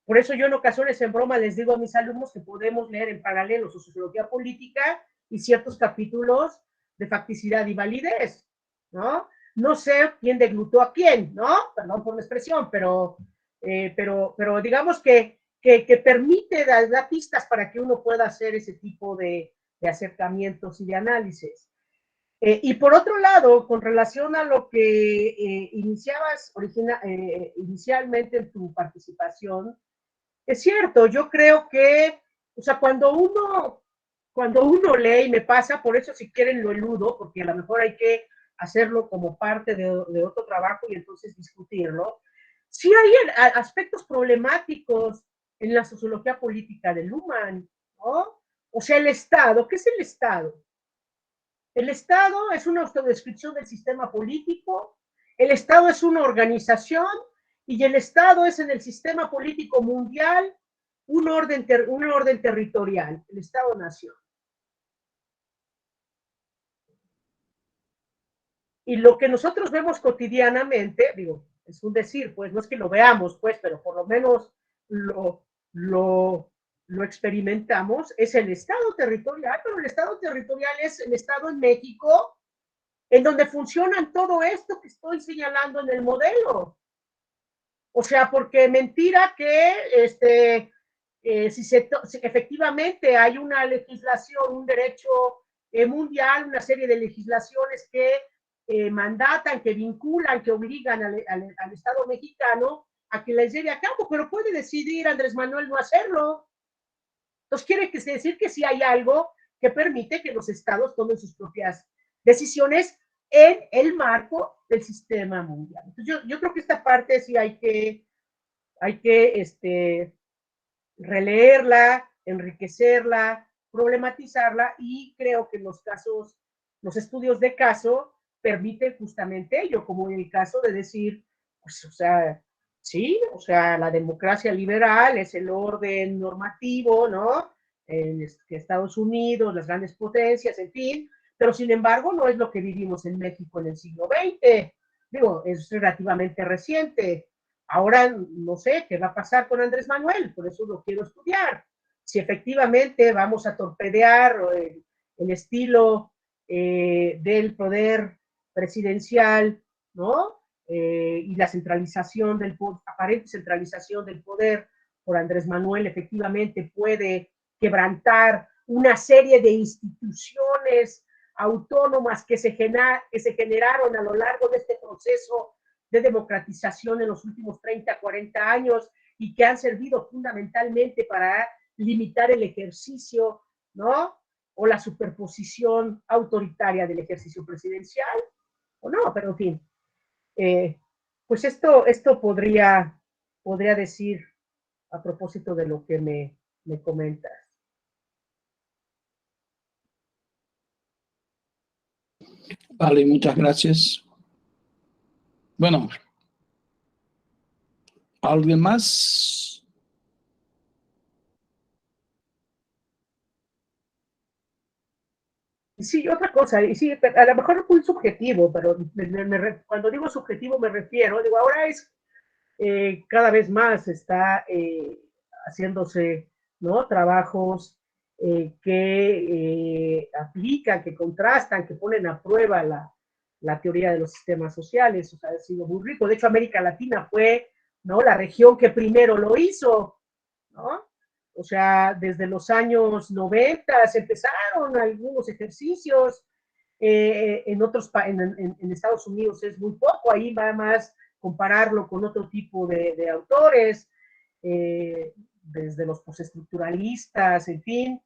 Por eso yo en ocasiones en broma les digo a mis alumnos que podemos leer en paralelo sociología política y ciertos capítulos de facticidad y validez, ¿no? No sé quién deglutó a quién, ¿no? Perdón por la expresión, pero digamos que permite dar pistas para que uno pueda hacer ese tipo de acercamientos y de análisis. Y por otro lado, con relación a lo que iniciabas inicialmente en tu participación, es cierto, yo creo que, o sea, cuando uno lee, y me pasa, por eso si quieren lo eludo, porque a lo mejor hay que hacerlo como parte de otro trabajo y entonces discutirlo, sí hay aspectos problemáticos en la sociología política de Luhmann, ¿no? O sea, el Estado, ¿qué es el Estado? El Estado es una autodescripción del sistema político, el Estado es una organización y el Estado es en el sistema político mundial un orden territorial, el Estado-nación. Y lo que nosotros vemos cotidianamente, digo, es un decir, pues no es que lo veamos, pues, pero por lo menos lo experimentamos, es el Estado territorial, pero el Estado territorial es el Estado en México, en donde funcionan todo esto que estoy señalando en el modelo. O sea, porque mentira que si efectivamente hay una legislación, un derecho mundial, una serie de legislaciones que mandatan, que vinculan, que obligan al Estado mexicano a que les lleve a cabo, pero puede decidir Andrés Manuel no hacerlo. Entonces quiere decir que sí hay algo que permite que los estados tomen sus propias decisiones en el marco del sistema mundial. Entonces yo creo que esta parte sí hay que releerla, enriquecerla, problematizarla, y creo que los estudios de caso permiten justamente ello, como en el caso de decir, pues, o sea, sí, o sea, la democracia liberal es el orden normativo, ¿no? En Estados Unidos, las grandes potencias, en fin, pero sin embargo no es lo que vivimos en México en el siglo XX. Digo, es relativamente reciente. Ahora no sé qué va a pasar con Andrés Manuel, por eso lo quiero estudiar. Si efectivamente vamos a torpedear el estilo del poder presidencial, ¿no? Y la centralización aparente centralización del poder por Andrés Manuel efectivamente puede quebrantar una serie de instituciones autónomas que se generaron a lo largo de este proceso de democratización en los últimos 30, 40 años y que han servido fundamentalmente para limitar el ejercicio, ¿no? O la superposición autoritaria del ejercicio presidencial, o no, pero en fin. Pues esto podría decir a propósito de lo que me comentas. Vale, muchas gracias. Bueno, ¿alguien más? Sí, otra cosa, y sí, a lo mejor es muy subjetivo, pero cuando digo subjetivo me refiero, digo, ahora es cada vez más está haciéndose, ¿no?, trabajos que aplican, que contrastan, que ponen a prueba la teoría de los sistemas sociales. O sea, ha sido muy rico. De hecho, América Latina fue, ¿no?, la región que primero lo hizo, ¿no? O sea, desde los años 90 se empezaron algunos ejercicios, en Estados Unidos es muy poco, ahí va más compararlo con otro tipo de autores, desde los postestructuralistas, en fin,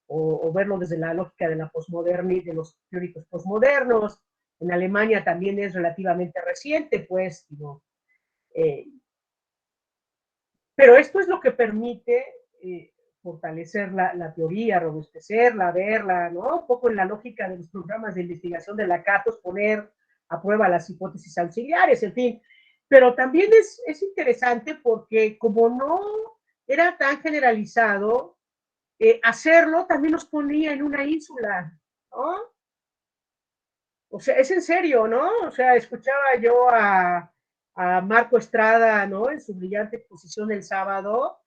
o verlo desde la lógica de la posmodernidad, de los teóricos posmodernos. En Alemania también es relativamente reciente, pues, digo, pero esto es lo que permite fortalecer la teoría, robustecerla, verla, ¿no? Un poco en la lógica de los programas de investigación de la CATOS, poner a prueba las hipótesis auxiliares, en fin. Pero también es interesante porque como no era tan generalizado, hacerlo también nos ponía en una ínsula, ¿no? O sea, es en serio, ¿no? O sea, escuchaba yo a Marco Estrada, ¿no? En su brillante exposición el sábado,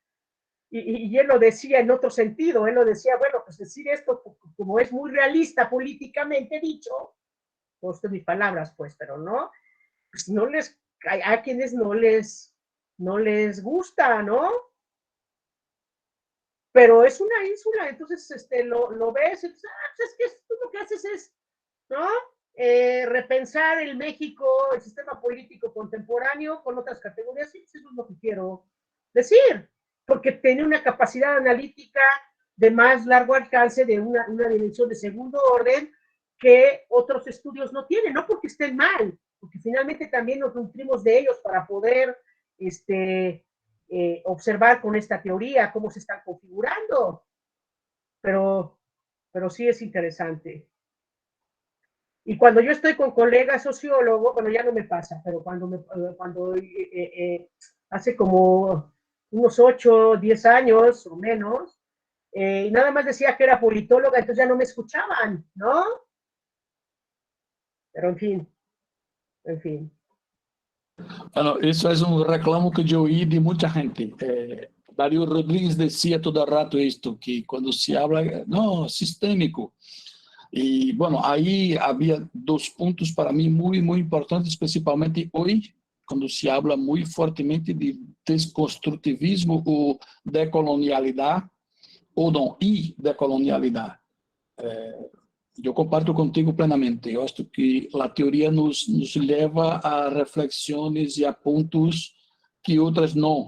y él lo decía en otro sentido, él lo decía, bueno, pues decir esto como es muy realista políticamente dicho, no son mis palabras, pues, pero no, pues no les, a quienes no les gusta, ¿no? Pero es una ínsula, entonces lo ves, entonces, pues es que tú lo que haces es, ¿no? Repensar el México, el sistema político contemporáneo con otras categorías, y eso es lo que quiero decir, porque tiene una capacidad analítica de más largo alcance, de una dimensión de segundo orden, que otros estudios no tienen, no porque estén mal, porque finalmente también nos nutrimos de ellos para poder observar con esta teoría cómo se están configurando, pero sí es interesante. Y cuando yo estoy con colegas sociólogos, bueno, ya no me pasa, pero cuando hace como unos 8, 10 años o menos, y nada más decía que era politóloga, entonces ya no me escuchaban, ¿no? Pero en fin. Bueno, eso es un reclamo que yo oí de mucha gente. Darío Rodríguez decía todo el rato esto, que cuando se habla, no, sistémico. Y bueno, ahí había dos puntos para mí muy, muy importantes, principalmente hoy, cuando se habla muy fuertemente de desconstructivismo o decolonialidad, ou não, e decolonialidade. Eu comparto contigo plenamente. Eu acho que a teoria nos leva a reflexões e a pontos que outras não.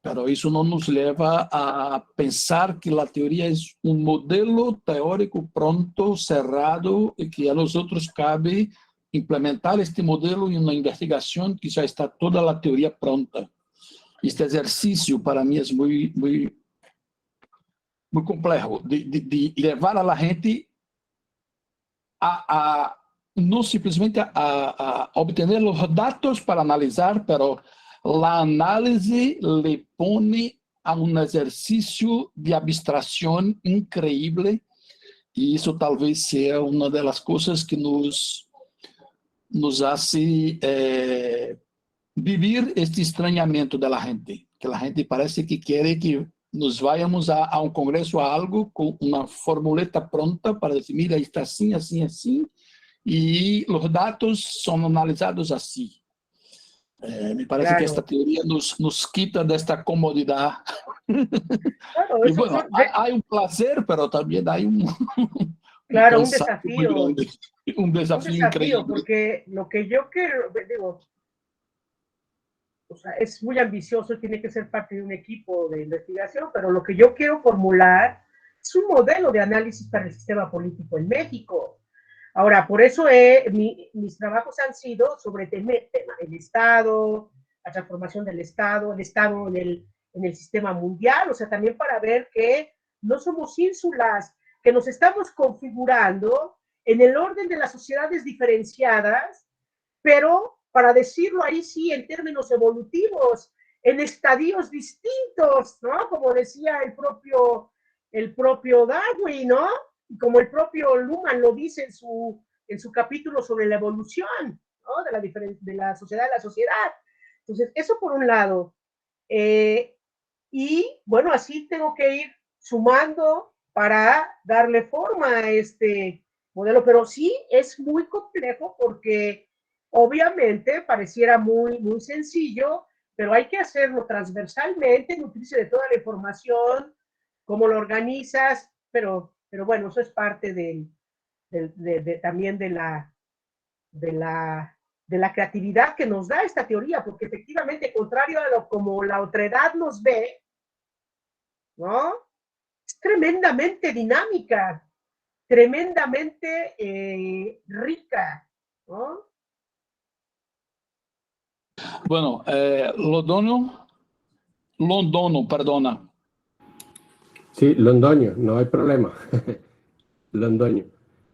Mas isso não nos leva a pensar que a teoria é um modelo teórico pronto, cerrado, e que a nós outros cabe implementar este modelo em uma investigação que já está toda a teoria pronta. Este exercício, para mim, é muito complejo, de levar a la gente no simplesmente a obtener os dados para analisar, pero la análise le pone a um exercício de abstração increíble, e isso talvez seja uma das coisas que nos hace vivir este estranhamento da gente, que a gente parece que quer que nos vayamos a um congresso, a algo, com uma formuleta pronta para dizer, mira, está assim, assim, assim, e os dados são analisados assim. Me parece Claro. que esta teoria nos quita desta comodidade. Claro, E, bueno, há um prazer, mas também há claro, un cansaço desafío. muito grande, um desafio increíble. Porque lo que yo quiero, digo, o sea, es muy ambicioso y tiene que ser parte de un equipo de investigación, pero lo que yo quiero formular es un modelo de análisis para el sistema político en México. Ahora, por eso mis trabajos han sido sobre el Estado, la transformación del Estado, el Estado en el sistema mundial, o sea, también para ver que no somos ínsulas, que nos estamos configurando en el orden de las sociedades diferenciadas, pero para decirlo ahí sí en términos evolutivos, en estadios distintos, ¿no? Como decía el propio Darwin, ¿no? Y como el propio Luhmann lo dice en su capítulo sobre la evolución, ¿no? De la sociedad a la sociedad. Entonces, eso por un lado. Y bueno, así tengo que ir sumando para darle forma a este modelo, pero sí es muy complejo porque obviamente pareciera muy, muy sencillo, pero hay que hacerlo transversalmente, nutrirse de toda la información, cómo lo organizas, pero bueno, eso es parte también de la creatividad que nos da esta teoría, porque efectivamente, contrario a lo como la otredad nos ve, ¿no? Es tremendamente dinámica, tremendamente rica, ¿no? Bueno, Londono, perdona. Sí, Londoño, no hay problema. Londoño.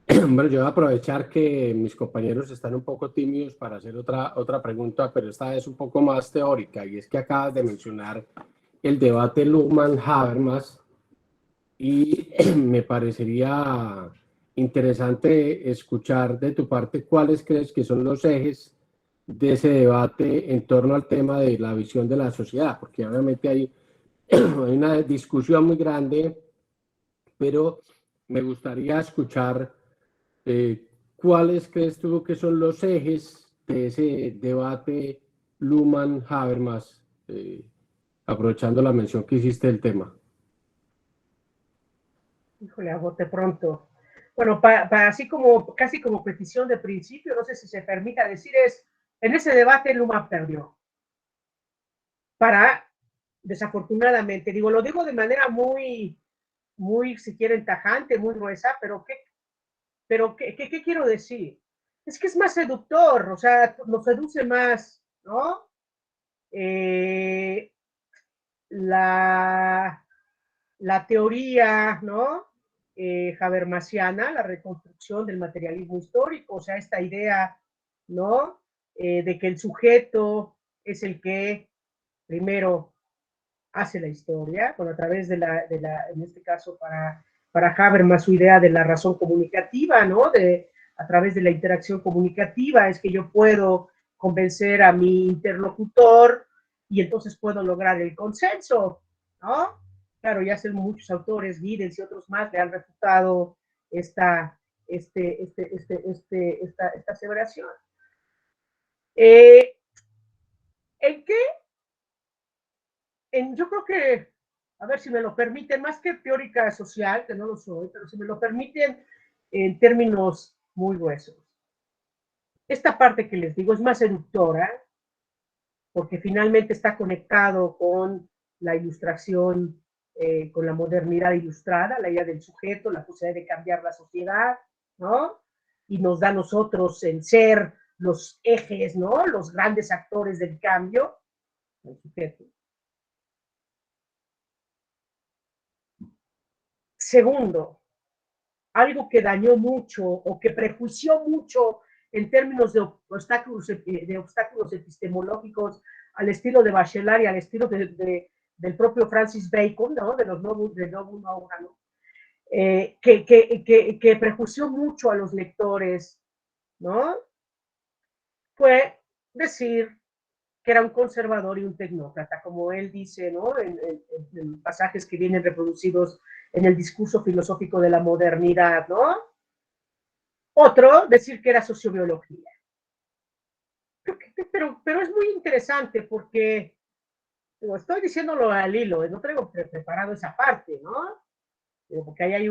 Bueno, yo voy a aprovechar que mis compañeros están un poco tímidos para hacer otra pregunta, pero esta vez un poco más teórica, y es que acabas de mencionar el debate Luhmann-Habermas, y me parecería interesante escuchar de tu parte cuáles crees que son los ejes de ese debate en torno al tema de la visión de la sociedad, porque obviamente hay una discusión muy grande, pero me gustaría escuchar cuáles crees tú que son los ejes de ese debate Luhmann-Habermas, aprovechando la mención que hiciste del tema. Híjole, a bote pronto. Bueno, así como, casi como petición de principio, no sé si se permita decir, en ese debate Luhmann perdió. Desafortunadamente, lo digo de manera muy, si quieren, tajante, muy gruesa, pero ¿qué quiero decir? Es que es más seductor, o sea, nos seduce más, ¿no? La teoría, ¿no? Habermasiana, la reconstrucción del materialismo histórico, o sea, esta idea, ¿no? De que el sujeto es el que primero hace la historia, bueno, a través de en este caso para Habermas, su idea de la razón comunicativa, ¿no? A través de la interacción comunicativa es que yo puedo convencer a mi interlocutor y entonces puedo lograr el consenso, ¿no? Claro, ya sé, muchos autores, Giddens y otros más, le han refutado esta aseveración. ¿En qué? Yo creo que, a ver si me lo permiten, más que teórica social, que no lo soy, pero si me lo permiten en términos muy gruesos. Esta parte que les digo es más seductora, porque finalmente está conectado con la ilustración, con la modernidad ilustrada, la idea del sujeto, la posibilidad de cambiar la sociedad, ¿no? Y nos da a nosotros en ser los ejes, ¿no? Los grandes actores del cambio, el sujeto. Segundo, algo que dañó mucho o que prejuició mucho en términos de obstáculos epistemológicos al estilo de Bachelard y al estilo del propio Francis Bacon, ¿no? De Novum Organum, que prejuició mucho a los lectores, ¿no? Fue decir que era un conservador y un tecnócrata, como él dice, ¿no? En pasajes que vienen reproducidos en el discurso filosófico de la modernidad, ¿no? Otro, decir que era sociobiología. Pero es muy interesante porque, estoy diciéndolo al hilo, no traigo preparado esa parte, ¿no? Porque ahí hay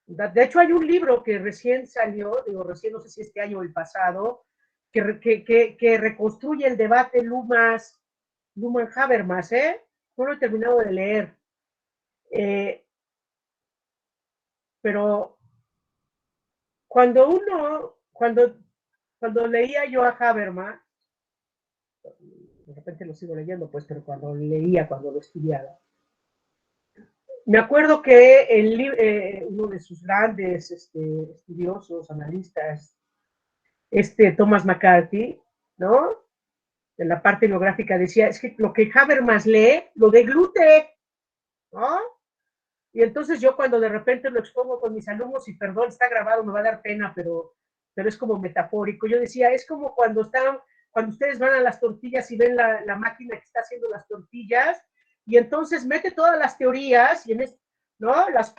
de hecho hay un libro que recién salió, recién no sé si este año o el pasado, que reconstruye el debate Luhmann-Habermas, no lo he terminado de leer. Pero cuando leía yo a Habermas, de repente lo sigo leyendo, pues, pero cuando lo estudiaba, me acuerdo que uno de sus grandes estudiosos, analistas, Thomas McCarthy, ¿no? En la parte biográfica decía, es que lo que Habermas lee, lo deglute, ¿no? Y entonces yo cuando de repente lo expongo con mis alumnos, y perdón, está grabado, me va a dar pena, pero es como metafórico. Yo decía, es como cuando ustedes van a las tortillas y ven la máquina que está haciendo las tortillas, y entonces mete todas las teorías, ¿no? Las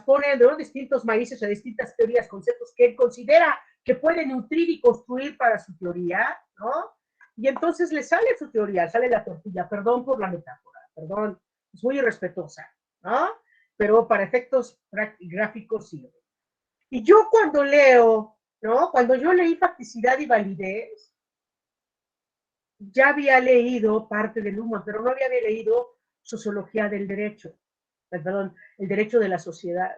pone, ¿no? Distintos maíces o distintas teorías, conceptos que él considera que puede nutrir y construir para su teoría, ¿no? Y entonces le sale su teoría, sale la tortilla, perdón por la metáfora, perdón, es muy irrespetuosa, ¿no? Pero para efectos gráficos sirve. Y yo cuando leo, ¿no? Cuando yo leí Facticidad y Validez, ya había leído parte de Luhmann, pero no había leído Sociología del Derecho, perdón, el derecho de la sociedad.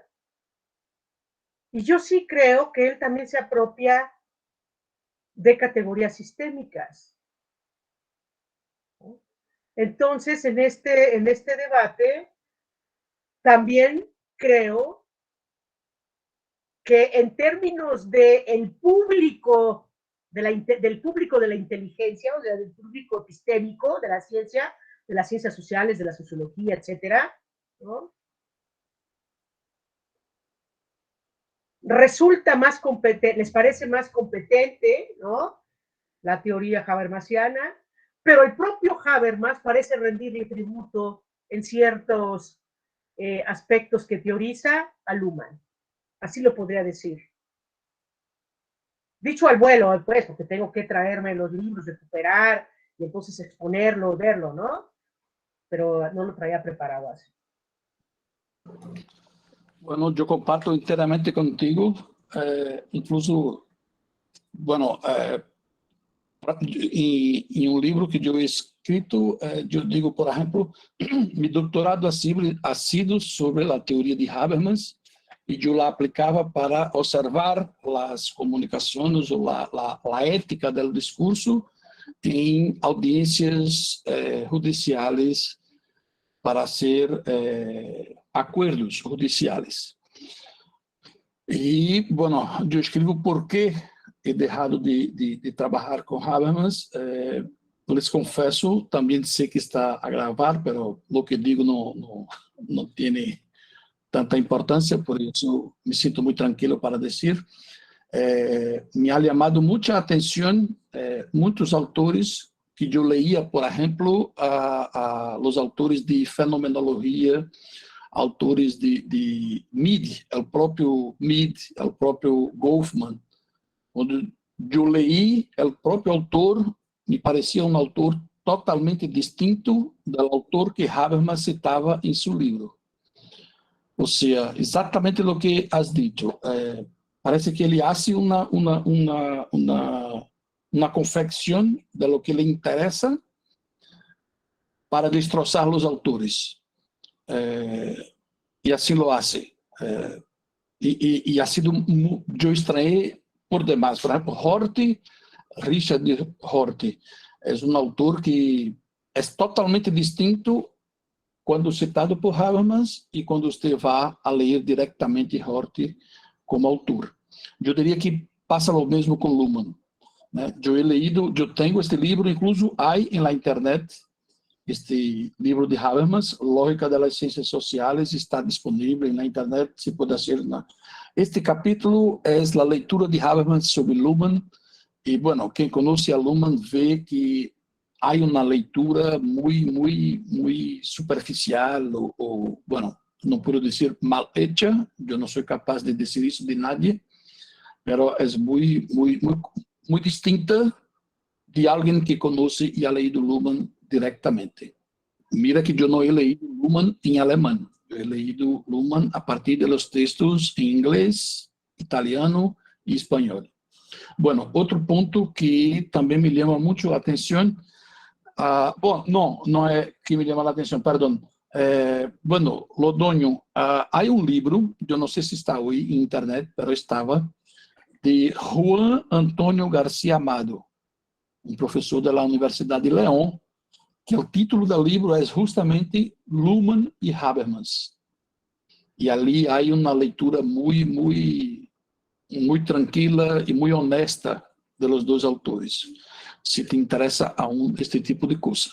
Y yo sí creo que él también se apropia de categorías sistémicas. Entonces, en este debate, también creo que en términos del público de la inteligencia, o sea, del público epistémico de las ciencias sociales, de la sociología, etcétera, ¿no? Resulta más competente, les parece más competente, ¿no?, la teoría habermasiana, pero el propio Habermas parece rendirle tributo en ciertos aspectos que teoriza a Luhmann. Así lo podría decir. Dicho al vuelo, pues, porque tengo que traerme los libros, recuperar, y entonces exponerlo, verlo, ¿no? Pero no lo traía preparado así. Bueno, yo comparto enteramente contigo, incluso, bueno, en un libro que yo he escrito, yo digo, por ejemplo, mi doctorado ha sido sobre la teoría de Habermas, y yo la aplicaba para observar las comunicaciones o la ética del discurso en audiencias judiciales para hacer acuerdos judiciales. Y bueno, yo escribo por qué he dejado de trabajar con Habermas. Les confieso, también sé que está a grabar, pero lo que digo no tiene tanta importancia, por eso me siento muy tranquilo para decir. Me ha llamado mucha atención muchos autores que yo leía, por ejemplo, a los autores de fenomenología, autores de Mead, el propio Mead, el propio Goffman. Cuando yo leí el propio autor, me parecía un autor totalmente distinto del autor que Habermas citaba en su libro. O sea, exactamente lo que has dicho. Parece que ele hace uma confecção de lo que le interessa para destroçar os autores. E assim lo hace. E ha sido, eu estranhei por demais. Por exemplo, Horthy, Richard Horthy, é um autor que é totalmente distinto quando citado por Habermas e quando você vai a ler diretamente Horthy como autor. Eu diria que passa o mesmo com Luhmann, né? Eu tenho este livro, incluso há na internet, este livro de Habermas, Lógica das Ciências Sociais, está disponível na internet, se pode ser. Este capítulo é a leitura de Habermas sobre Luhmann, e, bueno, quem conhece a Luhmann vê que há uma leitura muito superficial, ou, bueno, não posso dizer mal hecha, eu não sou capaz de dizer isso de nadie, pero é muito distinta de alguém que conhece e ha leído Luhmann diretamente. Mira que eu não he leído Luhmann em alemão, eu he leído Luhmann a partir de los textos em inglês, italiano e espanhol. Bueno, outro ponto que também me chama muito a atenção, bom, não é que me chama a atenção, perdão. Bueno, Lodonho, há um livro, eu não sei se está hoje em internet, mas estava, de Juan Antonio García Amado, um professor da Universidade de León, que o título do livro é justamente Luhmann e Habermas. E ali há uma leitura muito tranquila e muito honesta de los dois autores, se te interessa este tipo de coisa.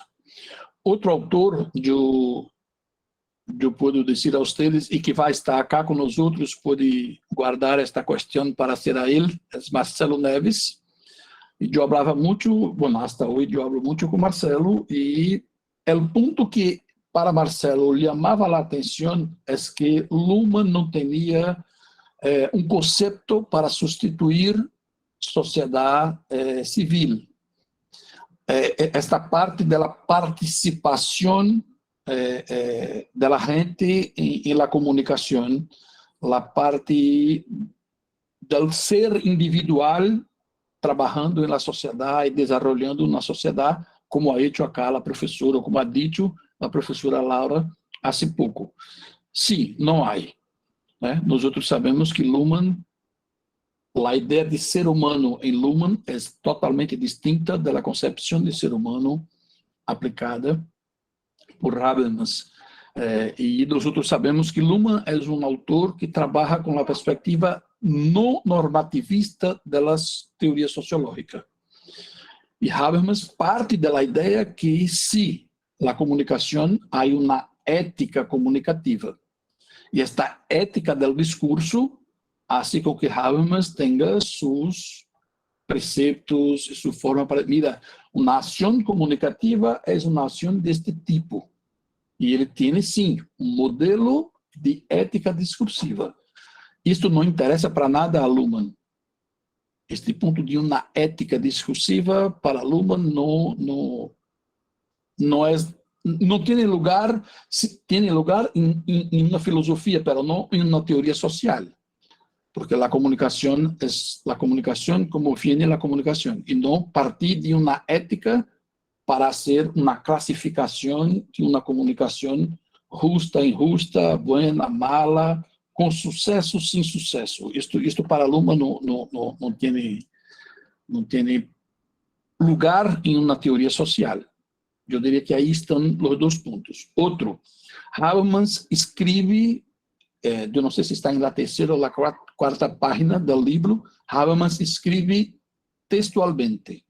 Outro autor, eu posso dizer a vocês, e que vai estar cá com nós outros, pode guardar esta questão para ser a ele, é Marcelo Neves. E eu falava muito, bueno, hasta hoje eu falo muito com Marcelo, e o ponto que para Marcelo chamava a atenção é que Luhmann não tinha um conceito para substituir sociedade civil. Esta parte da participação da gente em la comunicação, a parte do ser individual trabalhando na sociedade, desenvolvendo uma sociedade, como ha hecho acá a professora, como ha dicho a professora Laura há pouco. Sim, não há. Nós outros sabemos que Luhmann la idea de ser humano en Luhmann es totalmente distinta de la concepción de ser humano aplicada por Habermas. Y nosotros sabemos que Luhmann es un autor que trabaja con la perspectiva no normativista de las teorías sociológicas. Y Habermas parte de la idea que sí, la comunicación, hay una ética comunicativa. Y esta ética del discurso hace con que Habermas tenga sus preceptos, su forma para... Mira, una acción comunicativa es una acción de este tipo. Y ele tem, sim, um modelo de ética discursiva. Isto não interessa para nada a Luhmann. Este ponto de uma ética discursiva para Luhmann não tem lugar, tem lugar em uma filosofia, mas não em uma teoria social. Porque a comunicação é a comunicação como viene a comunicação, e não partir de uma ética para hacer una clasificación de una comunicación justa, injusta, buena, mala, con suceso, sin suceso. Esto para Luhmann no tiene lugar en una teoría social. Yo diría que ahí están los dos puntos. Otro, Habermas escribe, yo no sé si está en la tercera o la cuarta página del libro, Habermas escribe textualmente: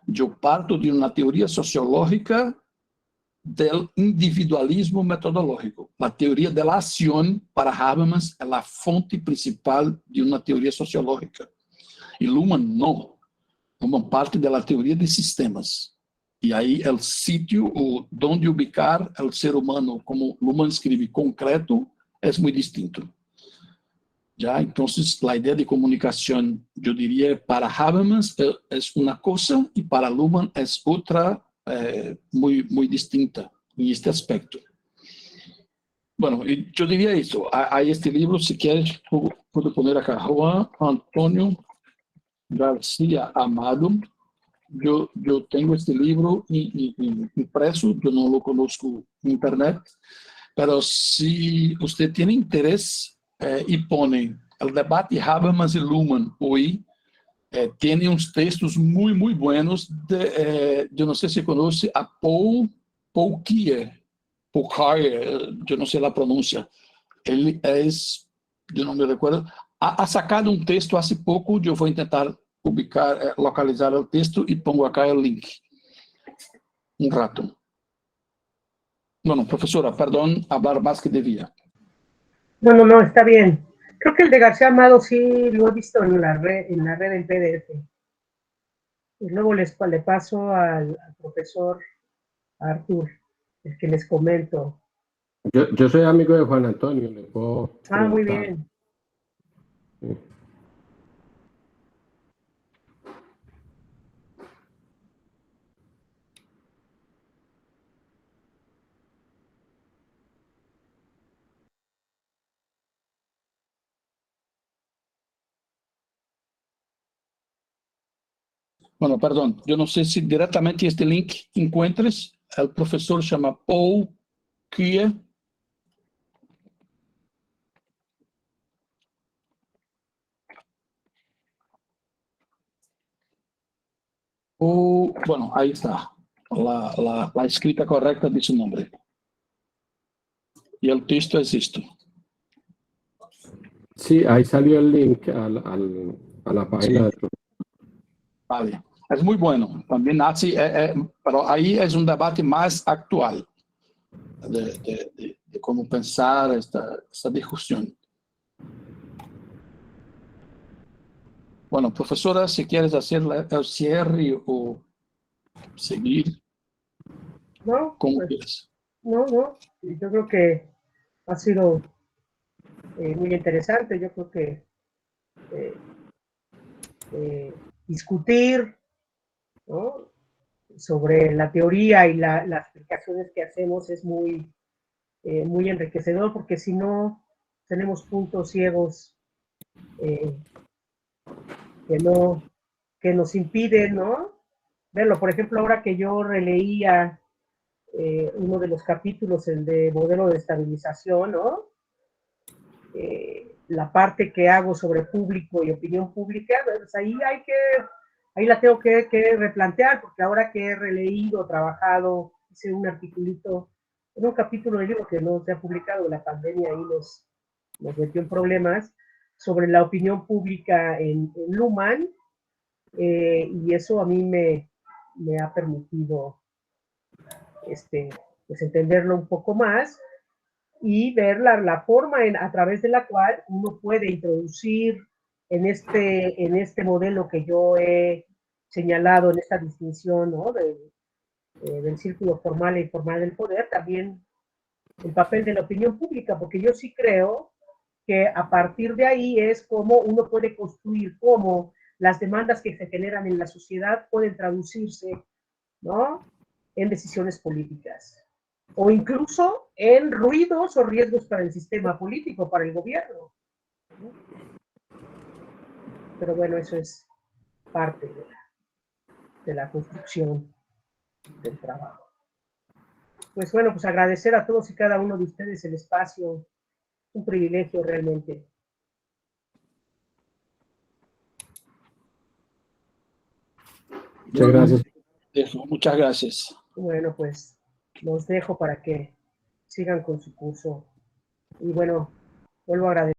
yo parto de una teoría sociológica del individualismo metodológico. La teoría de la acción para Habermas es la fuente principal de una teoría sociológica. Y Luhmann no. Luhmann parte de la teoría de sistemas. Y ahí el sitio o donde ubicar el ser humano, como Luhmann escribe, concreto, es muy distinto. ¿Ya? Entonces, la idea de comunicación, yo diría, para Habermas es una cosa y para Luhmann es otra muy distinta en este aspecto. Bueno, yo diría eso. Hay este libro, si quieres, puedo poner acá, Juan Antonio García Amado. Yo tengo este libro impreso, yo no lo conozco en internet, pero si usted tiene interés y pone el debate Habermas y Luhmann hoy, tiene unos textos muy buenos de, yo no sé si conoce a Paul Kiehr, yo no sé la pronuncia. Él es, yo no me recuerdo, ha sacado un texto hace poco, yo voy a intentar ubicar, localizar el texto y pongo acá el link. Un rato. Bueno, profesora, perdón, hablar más que debía. No, está bien. Creo que el de García Amado sí lo he visto en la red en PDF. Y luego le paso al profesor Artur, el que les comento. Yo soy amigo de Juan Antonio, le puedo preguntar. Muy bien. Sí. Bueno, perdón, yo no sé si directamente este link encuentres. El profesor se llama Paul Kiehr. Bueno, ahí está, la escrita correcta de su nombre. Y el texto es esto. Sí, ahí salió el link a la página. Sí. Vale, es muy bueno. También así, pero ahí es un debate más actual de cómo pensar esta discusión. Bueno, profesora, si quieres hacer el cierre o seguir, No, como pues, quieras. no, yo creo que ha sido muy interesante. Yo creo que discutir, ¿no?, sobre la teoría y las explicaciones que hacemos es muy enriquecedor, porque si no tenemos puntos ciegos que nos impiden, ¿no?, verlo. Por ejemplo, ahora que yo releía uno de los capítulos, el de modelo de estabilización, ¿no?, la parte que hago sobre público y opinión pública, pues ahí la tengo que replantear, porque ahora que he releído, trabajado, hice un articulito, en un capítulo del libro que no se ha publicado, la pandemia ahí nos metió en problemas, sobre la opinión pública en Luhmann, y eso a mí me ha permitido pues entenderlo un poco más y ver la forma a través de la cual uno puede introducir en este modelo que yo he señalado, en esta distinción, ¿no?, del círculo formal e informal del poder, también el papel de la opinión pública, porque yo sí creo que a partir de ahí es como uno puede construir, cómo las demandas que se generan en la sociedad pueden traducirse, ¿no?, en decisiones políticas, o incluso en ruidos o riesgos para el sistema político, para el gobierno, ¿no? Pero bueno, eso es parte de la construcción del trabajo. Pues bueno, pues agradecer a todos y cada uno de ustedes el espacio, un privilegio realmente. Muchas gracias. Muchas gracias. Bueno, pues los dejo para que sigan con su curso. Y bueno, vuelvo a agradecer.